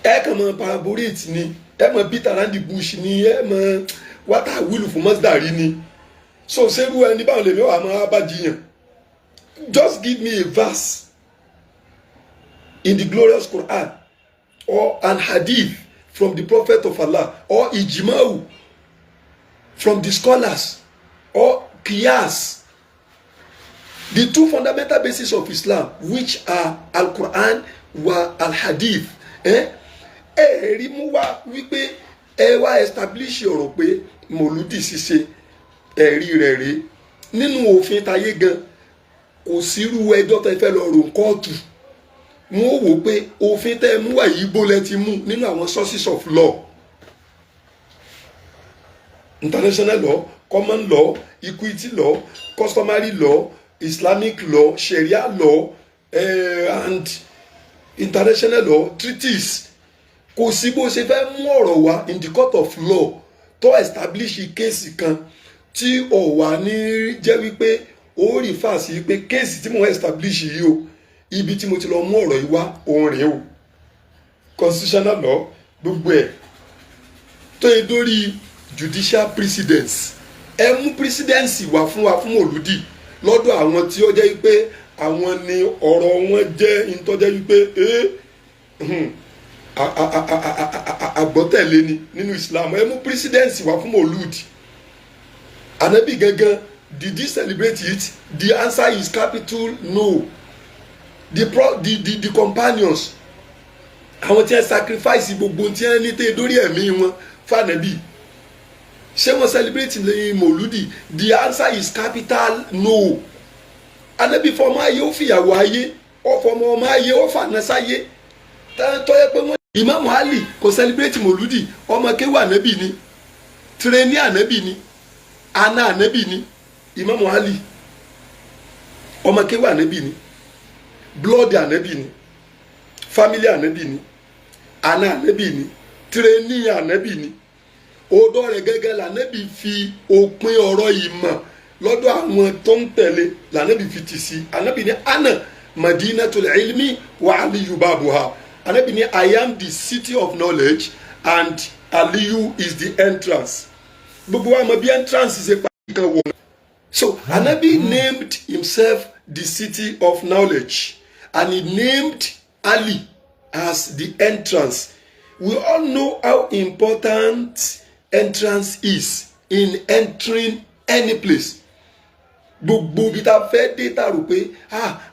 ẹ kàn mọ paraborate ni ẹ mọ beat around the bush ni ẹ mọ wátá wílù fún mọ́sídàrí ni so ṣerú ẹni báwọn lèmi wà máa bá jiyàn just give me a verse in the glorious Quran or an hadith from the Prophet of Allah or ijma'u from the scholars or qiyas, the two fundamental bases of Islam, which are Al-Quran wa Al-Hadith. Rí mú wá wípé ẹ wá establish ọ̀rọ̀ pé mòlúdì ṣíṣe ẹ̀rí rẹ̀ rèé nínú òfin tayé gan kò sírú ẹjọ́ tẹ́ fẹ́ lọ rò kóòtù wọ́n wò pé òfin tẹ́ mú wá yìí bólẹ̀ ti mú nínú àwọn sources of law, international law, common law, equity law, customary law, Islamic law, Sharia law, and international law treaties. Kò sí bó ṣe fẹ́ mú ọ̀rọ̀ wá in the court of law tó establish kéèsì kan tí ó wà ní jẹ́ wípé ó rí fàásì pé kéèsì tí mo establish yìí o ibi tí mo ti lọ mú ọ̀rọ̀ yìí wá òun rèé o constitutional law gbogbo ẹ̀ tó yẹ dórí judicial precedence ẹ mú precedence wá fún wa fún Mọ̀lúdì lọ́dọ̀ àwọn tí ó jẹ́ pé àwọn ni ọ̀rọ̀ wọn jẹ́ ìtọ́jẹ́ wípé àgbọ́tẹ̀lé ni nínú Islam ẹ mú precedence wá fún Mọ̀lúdì Ànábì gangan did he celebrate it? The answer is capital no. The companions àwọn tí wọ́n sacrifice gbogbo tí wọ́n ní tẹ́ dórí ẹ̀mí wọn fànàbí ṣé wọ́n celebrate lẹ́yìn Mọ̀lúdì? The answer is capital no. Ànábì fọmọ ayé ó fìyàwó ayé ọfọmọ ọmọ ayé ó fànà sáyé tọ́yẹ pé wọ́n. Imam Ali kò celebrate Mọ̀lúdì ọmọ kéwà Ànábì ni tirẹni Ànábì ni àna Ànábì ni Imam Ali ọmọ kéwà Ànábì ni blood Ànábì ni family Ànábì ni àna Ànábì ni tirẹni Ànábì ni odò rẹ̀ gẹ́gẹ́ l'Ànábì fi òpin ọ̀rọ̀ ìmọ̀ lọ́dọ̀ àwọn tó ń tẹ̀lé l'Ànábì fi tì sí. Ànábì ní ana madinatul ilmi wa aliyu babuha. Ànábì ní I am the city of knowledge and Aliyu is the entrance. Gbogbo wa mọ̀ bí entrance ṣe pàtàkì kan wọ̀. So Ànábì named himself the city of knowledge and he named Ali as the entrance. We all know how important entrance is in entering any place. Gbogbo bí ta fẹ́ dé ta rò pé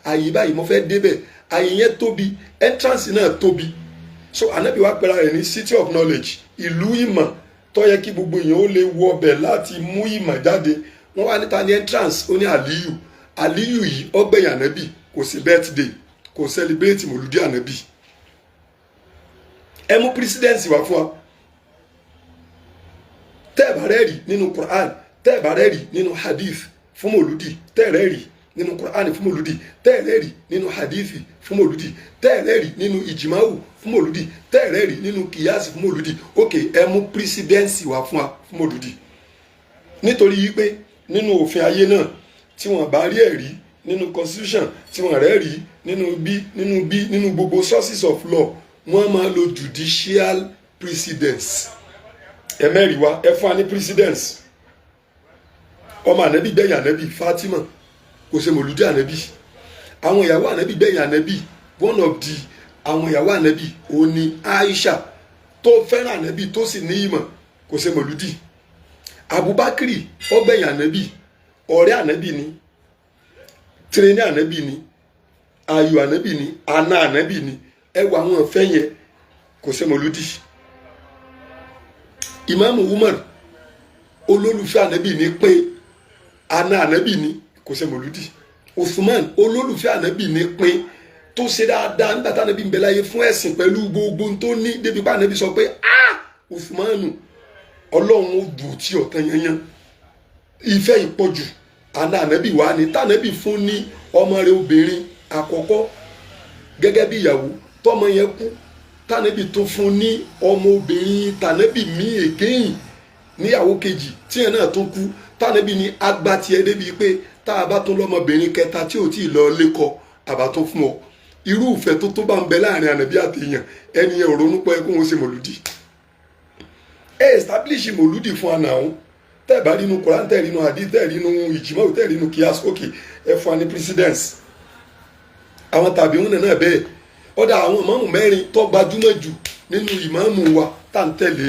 àyè báyìí mo fẹ́ débẹ̀ àyè yẹn tóbi entrance náà tóbi. So Ànábì wa pera rẹ̀ ní city of knowledge ìlú ìmọ̀ tó yẹ kí gbogbo èèyàn ó lè wọ ọbẹ̀ láti mú ìmọ̀ jáde. Wọ́n wá níta ní entrance ó ní Aliyu. Aliyu yìí ọgbẹ̀yìn Ànábì kò sí birthday kò celebrate Mọ̀lúdì Ànábì. Ẹ mú precedence wá fún wa. Tẹ́ ẹ bá rẹ́ rí nínú Quran tẹ́ ẹ bá rẹ́ rí nínú hadith fún Mọ̀lúdì tẹ́ ẹ rẹ́ rí nínú Quran fún Mọ̀lúdì tẹ́ ẹ rẹ́ rí nínú hadith fún Mọ̀lúdì tẹ́ ẹ rẹ́ rí nínú ìjìmáwù fún Mọ̀lúdì tẹ́ ẹ rẹ́ rí nínú kìyàsì fún Mọ̀lúdì ok ẹ mú precedence wá fún wa fún Mọ̀lúdì. Nítorí wípé nínú òfin ayé náà tí wọ́n bá rí ẹ̀rí nínú constitution tí wọ́n rẹ́ rí nínú gbogbo sources of law wọ́n máa lo judicial precedence. Ẹ mẹ́rin wá ẹ fún wa ní precedence. Ọmọ Ànábì gbẹ̀yìn Ànábì Fatima kò ṣe Mọ̀lúdì Ànábì. Àwọn ìyàwó Ànábì gbẹ̀yìn Ànábì one of the àwọn ìyàwó Ànábì òun ni Aisha tó fẹ́ràn Ànábì tó sì ní ìmọ̀ kò ṣe Mọ̀lúdì. Abubakari ó gbẹ̀yìn Ànábì ọ̀rẹ́ Ànábì ni tirẹni Ànábì ni ayò Ànábì ni àna Ànábì ni ẹ wọ àwọn ọ̀fẹ́ yẹn kò ṣe Mọ̀lúdì. Imam Umar olólùfẹ́ Ànábì ni pé àna Ànábì ni kò ṣe Mọ̀lúdì. Usman olólùfẹ́ Ànábì ni pé tó ṣe dáadáa nígbà tí Ànábì ń bẹ láyé fún ẹ̀sìn pẹ̀lú gbogbo tó ní débi pa Ànábì sọ pé Usmanu Ọlọ́run ó dùn tí ọ̀tán yanyan ìfẹ́ ìpọ̀jù àna Ànábì wà ní tànábì fún ní ọmọ rẹ̀ obìnrin àkọ́kọ́ gẹ́gẹ́ bí ìyàwó tọ́mọ yẹn kú tànábì tó fún ní ọmọ obìnrin tànábì mí èkéyìn níyàwó kejì tí ẹ̀ náà tó kú tànábì ní agbátí débi pé tá a bá tó lọ́mọbìnrin kẹta tí ò tí ì lọ lẹ́kọ̀ọ́ àbá tó fún ọ irú ìfẹ́ tó bá ń bẹ láàrin Ànábì àti èèyàn ẹni yẹn ò ronú pé kó wọn ṣe Mọ̀lúdì. Ẹ establish Mọ̀lúdì fún àná ọ̀hún tẹ́ ẹ̀ bá rí inú Quran tẹ́ ẹ̀ rí inú hadith tẹ́ ẹ̀ rí inú ìjìmọ̀ tẹ́ ẹ̀ rí inú kíyàs òkè ẹ fún wa ní precedence. Àwọn tàbí wọn náà bẹ́ẹ̀ ọ̀dà àwọn ìmáàmù mẹ́rin tó gbajúmọ̀ jù nínú ìmáàmù wa tá à ń tẹ̀lé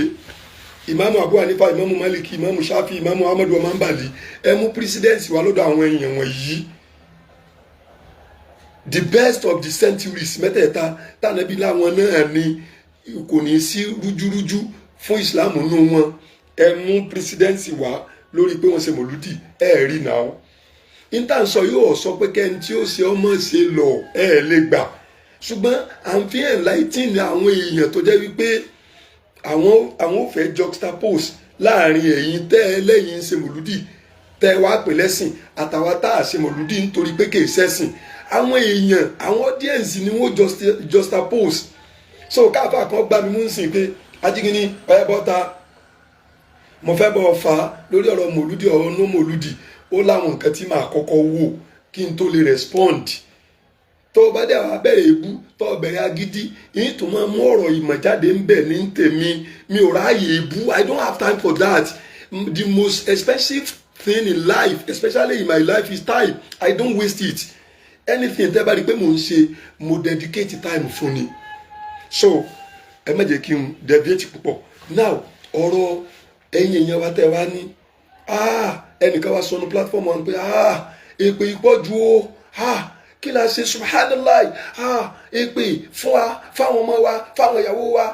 ìmáàmù Abu Hanifa ìmáàmù Maliki ìmáàmù Shafi ìmáàmù Ahmadu ọmọ Hanbali ẹ mú precedence wa lọ́dọ̀ àwọn èèyàn wọ̀nyí. The best of the centuries mẹ́tẹ̀ẹ̀ta tànàbí láwọn náà ni kò ní sí rújúrújú fún Islam nù wọn ẹ mú precedence wá lórí pé wọ́n ṣe Mọ̀lúdì ẹ rí náà. Intan sọ yóò sọ pé kẹ́ni tí ó ṣe ọmọ ṣe lọ ẹ lè gbà ṣùgbọ́n à ń fi enlighten àwọn èèyàn tó jẹ́ wípé àwọn ò fẹ́ juxtapose láàrin ẹ̀yin tẹ́ ẹ lẹ́yìn ṣe Mọ̀lúdì tẹ́ ẹ wá pè lẹ́sìn àtàwọn tá a ṣe Mọ̀lúdì nítorí pé kì í ṣẹ̀sìn àwọn èèyàn àwọn audience ni wọ́n juxtapose. So káfà kan gbá mi mú sìn pé ajígini ọ̀yẹ́ bọ́ta mo fẹ́ bọ́ fa lórí ọ̀rọ̀ mòlúdì ọ̀rọ̀ no mòlúdì ó láwọn nǹkan tí màá kọ́kọ́ wò kí n tó lè respond tó o bá dẹ̀ wá bẹ̀rẹ̀ ebú tó o bẹ̀rẹ̀ agídí yìí tó máa mú ọ̀rọ̀ ìmọ̀ jáde ń bẹ̀ ní tèmi mi ò ráàyè ebú I don't have time for that. The most expensive thing in life, especially in my life, is time. I don't waste it. Anything tẹ́ bá rí pé mo ń ṣe mo dedicate time fún ni. So ẹ má jẹ́ kí n deviate púpọ̀. Now ọ̀rọ̀ ẹ̀yin èèyàn wa tẹ́ wá ní ẹnìkan wá sọnù platform wọn pé èpè ìpọ́jú o kí la ṣe subhanallah èpè fún wa fáwọn ọmọ wa fáwọn ìyàwó wa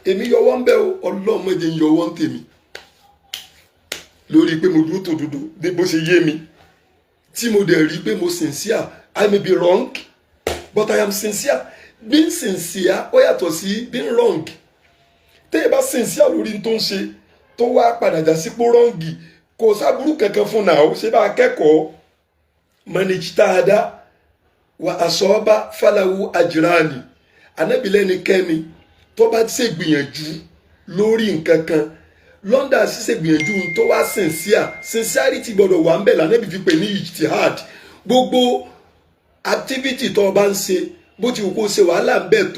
èmi yọwọ́ ń bẹ̀ o Ọlọ́run má jẹ́ n yọwọ́ ń tèmi lórí pé mo dúró tòdodo bí bó ṣe yé mi tí mo dẹ̀ rí pé mo sincere I may be wrong but I am sincere. Being sincere ó yàtọ̀ sí being wrong. Téèyàn bá sincere lórí tó ń ṣe tó wá padà já sípò wrong kò sábúrú kankan fún náà ó ṣe bá akẹ́kọ̀ọ́ manijtahada wa asaba falahu ajrani. Anábìlẹ́nikẹ́ni tó bá ṣe gbìyànjú lórí nǹkan kan lọ́ndà ṣíṣe gbìyànjú tó wá sincerity gbọ́dọ̀ wà ń bẹ̀ lànà ibi fi pè ní ijtihad. Gbogbo activity tó o bá ń ṣe bó ti wù kó ṣe wàhálà ń bẹ̀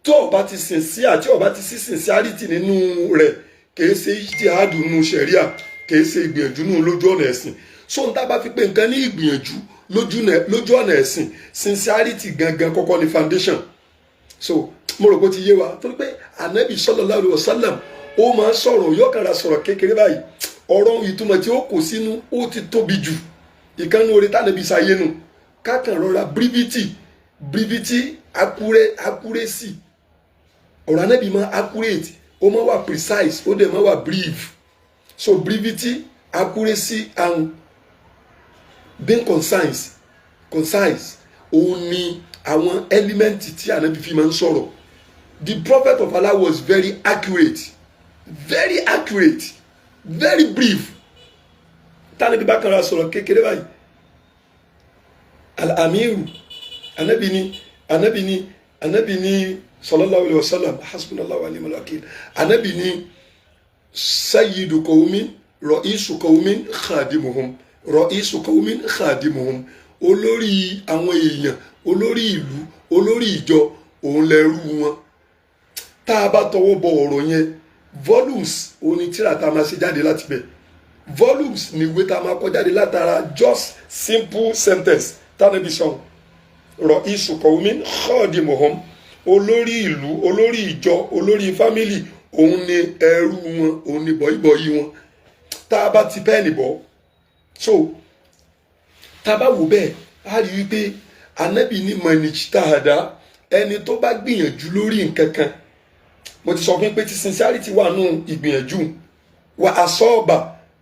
tó o bá ti sincere tí o bá ti sí sincerity nínú rẹ̀ kìí ṣe ijtihad nínú ṣẹ̀ríà kìí ṣe ìgbìyànjú nínú lójú ọ̀nà ẹ̀sìn. So n tá bá fi pé nǹkan ní ìgbìyànjú lójú ọ̀nà ẹ̀sìn sincerity gangan kọ́kọ́ ní foundation. So mo rò pé ó ti yé wa torí pé Ànábì sallallahu alaihi wasallam ó máa ń sọ̀rọ̀ yóò kára sọ̀rọ̀ kékeré báyìí ọ̀rọ̀ ìtumọ̀ tí ó kó sínú ó ti tóbi jù ìkànnì orí tánàbí sáyé nù kákan rọra brevity accuracy ọ̀rọ̀ Ànábì máa accurate ó máa wà precise ó dẹ̀ máa wà brief. So brevity accuracy and being concise òun ni àwọn element tí Ànábì fi máa ń sọ̀rọ̀. The prophet of Allah was very accurate, very brief. Tánàbí bá kan ra sọ̀rọ̀ kékeré báyìí al-amiru anabi ni sallallahu alaihi wasallam hasbunallahu wa ni'mal wakil. Anabi ni sayyidu qawmin ra'isu qawmin khadimuhum olórí àwọn èèyàn olórí ìlú olórí ìjọ òun lẹ́rú wọn. Tá a bá tọwọ́ bọ ọ̀rọ̀ yẹn volumes òní tíra tá a máa ṣe jáde láti bẹ̀ volumes ni ìwé tá a máa kọ jáde látara just simple sentence tánàbí sọ̀rọ̀ ra'isu qawmin khadimuhum olórí ìlú olórí ìjọ olórí fámìlì òun ni ẹrú wọn òun ni bọ̀yìbọ̀yì wọn tá a bá ti pẹ́ẹ́nì bọ̀. So tá a bá wò bẹ́ẹ̀ á rí wípé Ànábì ní manijtahada ẹni tó bá gbìyànjú lórí nǹkan kan mo ti sọ fún pé tí sincerity wà nù ìgbìyànjú wa asọ́ọ̀bà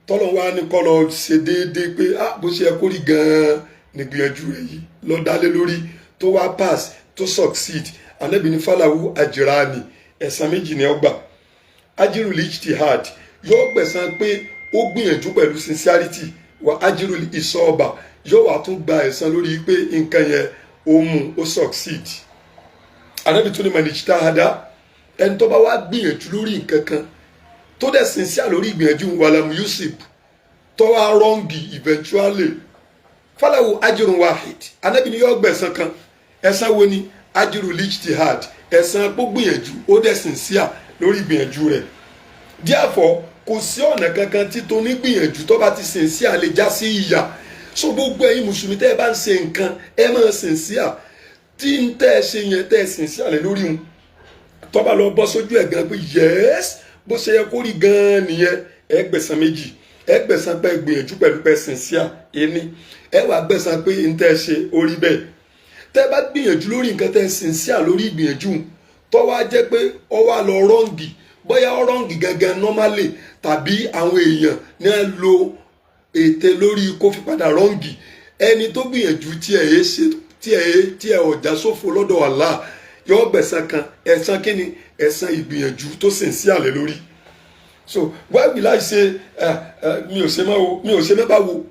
tọ́lọ̀ wa ní kọ́ lọ ṣe déédéé pé bó ṣe yẹ kó rí gan-an nígbìyànjú rẹ̀ yìí lọ dálé lórí tó wá pass tó succeed Ànábì ní falahu ajrani ẹ̀san méjì ni ó gbà. Ajrul ijtihad yóò gbẹ̀san pé ó gbìyànjú pẹ̀lú sincerity wa ajrul isọ́ọ̀bà yóò wá tún gba ẹ̀san lórí pé nǹkan yẹn ó mú ó succeed. Ànábì tún ní manijtahada ẹni tó bá wá gbìyànjú lórí nǹkan kan tó dẹ̀ sincere lórí ìgbìyànjú walam yusib tó wá wrong eventually falahu ajrun wahid. Ànábì ní yóò gbẹ̀san kan ẹ̀san wo ni ajrul ijtihad ẹ̀san pé gbìyànjú ó dẹ̀ sincere lórí ìgbìyànjú rẹ̀. Therefore kò sí ọ̀nà kankan tí tó ní gbìyànjú tó bá ti sincere lè já sí ìyà. So gbogbo ẹ̀yin mùsùlùmí tẹ́ ẹ bá ń ṣe nǹkan ẹ máa sincere tí ń tẹ́ ẹ ṣe yẹn tẹ́ ẹ sincere lè lórí wọn tó bá lọ bọ́ sójú ẹ̀ gan pé yes bó ṣe yẹ kó rí gan-an nìyẹn ẹ gbẹ̀san méjì ẹ gbẹ̀san pé gbìyànjú pẹ̀lú pé sincere ẹni ẹ wá gbẹ̀san pé ń tẹ́ ẹ ṣe orí bẹ́ẹ̀. Tẹ́ ẹ bá gbìyànjú lórí nǹkan tẹ́ ẹ sincere lórí ìgbìyànjú tó wá jẹ́ pé ó wá lọ wrong bóyá ó wrong gangan normally tàbí àwọn èèyàn ní ẹ lo ète lórí kó fi padà wrong ẹni tó gbìyànjú tí ẹ ọ̀já sófo lọ́dọ̀ Allah yóò gbẹ̀san kan ẹ̀san kíni ẹ̀san ìgbìyànjú tó sincere lé lórí. So why will I say mi ò ṣe mẹ́bà wo.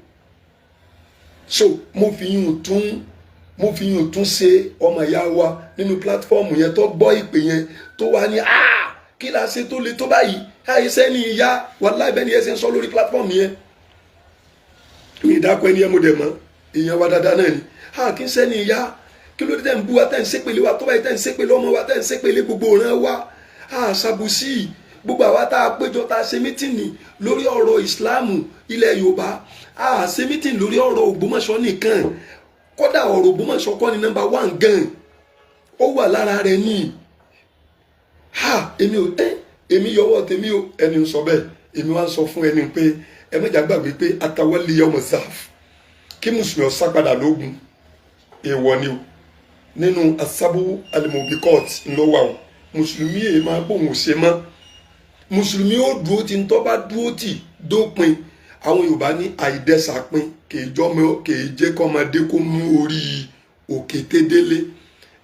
So mo fi yún tún ṣe ọmọ ìyá wa nínú platform yẹn tó gbọ́ ìpè yẹn tó wá ní kí la ṣe tó le tó báyìí àìsẹ́ ní ìyá wàláhì bẹ́ẹ̀ ni ẹ ṣe ń sọ lórí platform yẹn mi ìdákọ̀ ẹni ẹ mo dẹ̀ mọ́ èèyàn wa dáadáa náà ni kí n sẹ́ ní ìyá kí ló dé tẹ̀ ń bú wa tẹ̀ ń ṣépele wa tó báyìí tẹ̀ ń ṣépele ọmọ wa tẹ̀ ń ṣépele gbogbo ọ̀ràn wa ṣàbùsí gbogbo àwa tá a péjọ tá a ṣe mítìnì lórí ọ̀rọ̀ ìsìláàmù ilẹ̀ Yorùbá ṣe mítìnì lórí ọ̀rọ̀ Ògbómọ̀ṣọ́ nìkan kódà ọ̀rọ̀ Ògbómọ̀ṣọ́ kọ́ ni number 1 gan ó wà lára rẹ̀ ní èmi yọwọ́ tèmi o ẹni ń sọ bẹ́ẹ̀ èmi wá ń sọ fún ẹni pé ẹ mẹ́jà gbàgbé pé atawọ́lé ọmọ zaf kí mùsùlùmí ọ̀sá padà lógun èèwọ̀ ni o nínú asábú alimobikot ńlọ́wọ́ àwọn mùsùlùmí èyí máa gbóhùn ṣe mọ́ mùsùlùmí ó dúró tí ń tọ́ bá dúró tì dópin àwọn Yorùbá ní àìdẹ́sàpin kèé jọ́mọ kèé jẹ́ kọ́mọdé kó mú orí òkété délé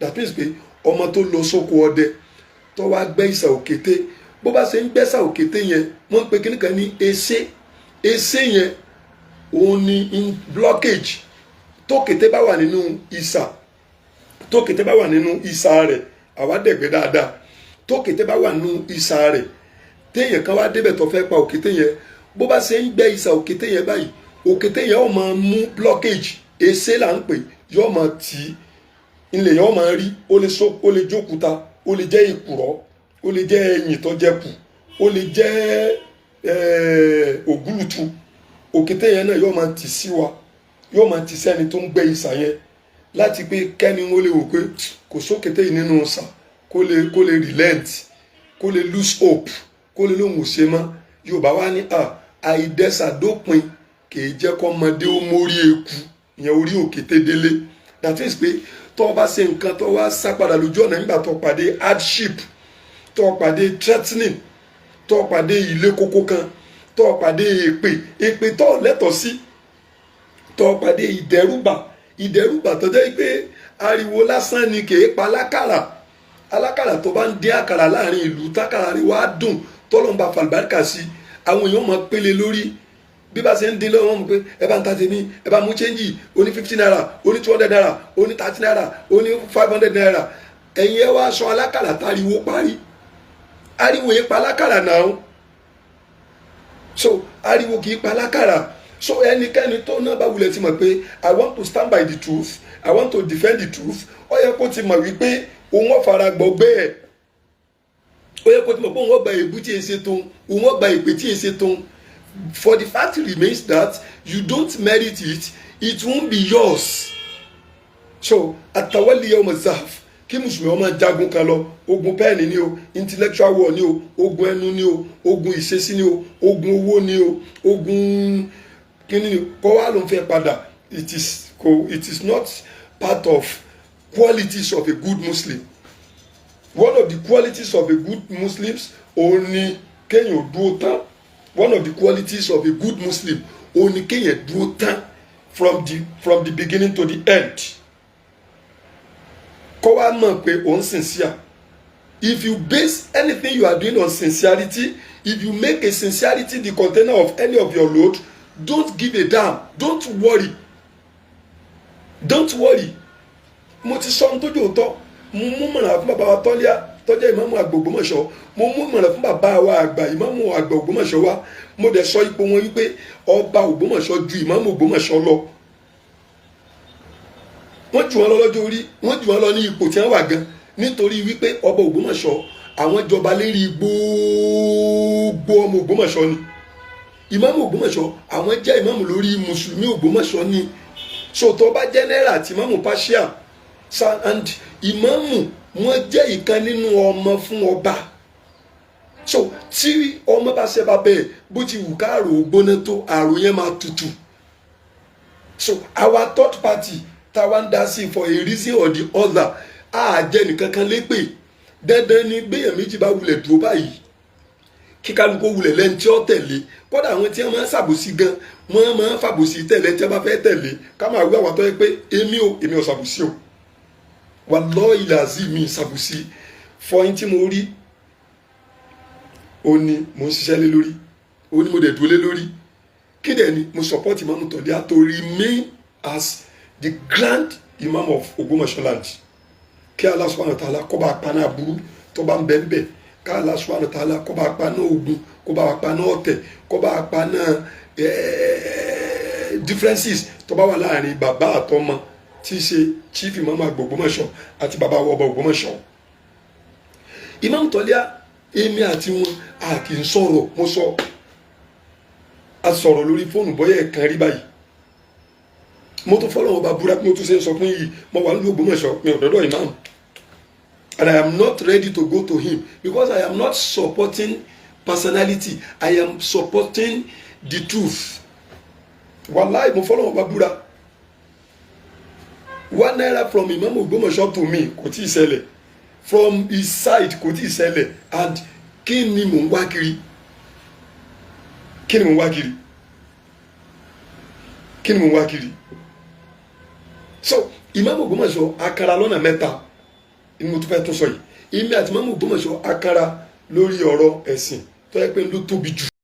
that means pé ọmọ tó lọ sóko ọdẹ tó wá gbẹ́ ìsà òkété bó bá ṣe ń gbẹ́sà òkété yẹn wọ́n ń pe kíní kan ní ẹsẹ̀ yẹn òun ni blockage tókété bá wà nínú ìsà rẹ̀ àwa dẹ̀gbẹ́ dáadáa tókété bá wà nínú ìsà rẹ̀ téèyàn kan wá débẹ̀ tó fẹ́ pa òkété yẹn bó bá ṣe ń gbẹ́ ìsà òkété yẹn báyìí òkété yẹn ó máa mú blockage ẹsẹ̀ là ń pè yóò máa tì í ilẹ̀ yẹn ó máa rí ó lè jókúta ó lè jẹ́ ìkùrọ̀ ó lè jẹ́ ẹyìn tó jẹ́ kù ó lè jẹ́ ògúlùtù òkété yẹn náà yóò máa tì sí wa yóò máa tì sẹ́ni tó ń gbẹ́ ìsà yẹn láti pé kẹ́ni ó lè wò pé kò sókété yìí nínú ìsà kó lè relent kó lè lose hope kó lè lóhùn ṣe mọ́ Yorùbá wá ní àìdẹ́sàdópin kì í jẹ́ kọ́mọdé ó mórí eku ìyẹn orí òkété délé that is pé tó o bá ṣe nǹkan tó wá sá padà lójú ọ̀nà nígbà tó pàdé hardship tó o pàdé threatening tó o pàdé ilé kókó kan tó o pàdé èpè tó o lẹ́tọ̀ọ́ sí tó o pàdé ìdẹ́rùbà tó jẹ́ pé ariwo lásán ni kì í pa alákàrà tó bá ń dín àkàrà láàrin ìlú tákàrà rí wá dùn tọ́lọ́mbà fàlùbáríkà sí àwọn èèyàn máa pélé lórí bí bá ṣe ń dín lọ́wọ́ mọ̀ pé ẹ bá ń ta tèmi ẹ bá mú chẹ́ńjì ó ní 50 naira ó ní 200 naira ó ní 30 naira ó ní 500 naira ẹ̀yin ẹ wá aṣọ alákàrà táriwo parí ariwo yẹn pa alákàrà náà so ariwo kì í pa alákàrà so ẹnikẹ́ni tó náà bá wulẹ̀ ti mọ̀ pé I want to stand by the truth I want to defend the truth ó yẹ kó ti mọ̀ wípé òun ò fara gbọgbẹ́ ẹ̀ ó yẹ kó ti mọ̀ pé òun ò gba èébú tí èsè tó òun ò gba èpè tí èsè tó. For the fact remains that you don't merit it, it won't be yours. So atawali ọmọ zaf kí mùsùlùmí ọmọ jagun kan lọ ogun pẹ́ẹ́nì ni o intellectual war ni o ogun ẹnu ni o ogun ìṣesí ni o ogun owó ni o ogun kíni ni kọ́ wá ló ń fẹ́ padà it is not part of qualities of a good Muslim. One of the qualities of a good Muslims òun ni kéèyàn dúró tán. One of the qualities of a good Muslim òní kéèyàn dúró tán from the beginning to the end. Kọ́ wá mọ̀ pé òun sincere. If you base anything you are doing on sincerity, if you make a sincerity the container of any of your load, don't give a damn, don't worry. Mo ti sọ ohun tó jò tọ́ mo mú mọ̀ràn fún bàbá wa tọ́jà ìmáàmù àgbà Ògbómọ̀ṣọ́ mo mú mọ̀ràn fún bàbá wa àgbà ìmáàmù àgbà Ògbómọ̀ṣọ́ wa mo dẹ̀ sọ ipò wọn wípé ọba Ògbómọ̀ṣọ́ ju ìmáàmù Ògbómọ̀ṣọ́ lọ wọ́n jù wọ́n lọ lọ́jọ́ orí wọ́n jù wọ́n lọ ní ipò tí wọ́n wà gan nítorí wípé ọba Ògbómọ̀ṣọ́ àwọn jọba lérí gbogbo ọmọ Ògbómọ̀ṣọ́ ni ìmáàmù Ògbómọ̀ṣọ́ àwọn jẹ́ ìmáàmù lórí mùsùlùmí Ògbómọ̀ṣọ́ ni so tó bá general àti ìmáàmù partial and ìmáàmù wọ́n jẹ́ ìkan nínú ọmọ fún ọba so tí ọmọ bá ṣe bá bẹ́ẹ̀ bó ti wù káàrò gbóná tó àrò yẹn máa tutù so our third party táwa ń dá sí for a reason or the other àjẹ́ nìkankan lépè dandan ni gbéyàn méjì bá wulẹ̀ dúró báyìí kí kálukú wulẹ̀ lẹ́ni tí ó tẹ̀lé kódà àwọn tí wọ́n máa ń ṣàbòsí gan wọ́n máa ń fàbòsí tẹ̀lé tí wọ́n bá fẹ́ tẹ̀lé ká máa wí àwọn tó yẹ pé èmi ò ṣàbòsí o wallahi ìlàzí mi ṣàbòsí fọyín tí mo rí ó ní mo ń ṣiṣẹ́ lé lórí ó ní mo dẹ̀ dúró lé lórí kí dẹ̀ ni mo support Imam Toliya to remain as the grand imam of Ògbómọ̀ṣọ́ land kí Allah subhanahu wa ta'ala kó bá paná aburú tó bá ń bẹ́ẹ̀ bẹ́ẹ̀ ká Allah subhanahu wa ta'ala kó bá wa paná ogun, kó bá wa paná ọ̀tẹ̀, kó bá wa paná differences tó bá wà láàrin bàbá àtọmọ tí í ṣe chief imam àgbà Ògbómọ̀ṣọ́ àti bàbá ọba Ògbómọ̀ṣọ́. Imam Tọ́líà, èmi àti wọn a kì í sọ̀rọ̀, mo sọ a sọ̀rọ̀ lórí fóònù bọ́yá ẹ̀kan rí báyìí. Mo tún fọ́lọ́ ọba búra pé mo tún ṣe ń sọ fún yìí, mo wà nílùú Ògbómọ̀ṣọ́, mi ò dọ́dọ̀ imam. And I am not ready to go to him because I am not supporting personality. I am supporting the truth. Wallahi, mo fọ́lọ́ ọba búra. 1 naira from Imam Ògbómọ̀ṣọ́ to me kò tí ì ṣẹlẹ̀. From his side kò tí ì ṣẹlẹ̀. And kí ni mò ń wá kiri? Kí ni mò ń wá kiri? Kí ni mò ń wá kiri? So Imam Ògbómọ̀ṣọ́ akara lọ́nà mẹ́ta ni mo tún fẹ́ tún sọ yìí. Èmi àti Imam Ògbómọ̀ṣọ́ akara lórí ọ̀rọ̀ ẹ̀sìn tó yẹ pé ló tóbi jù.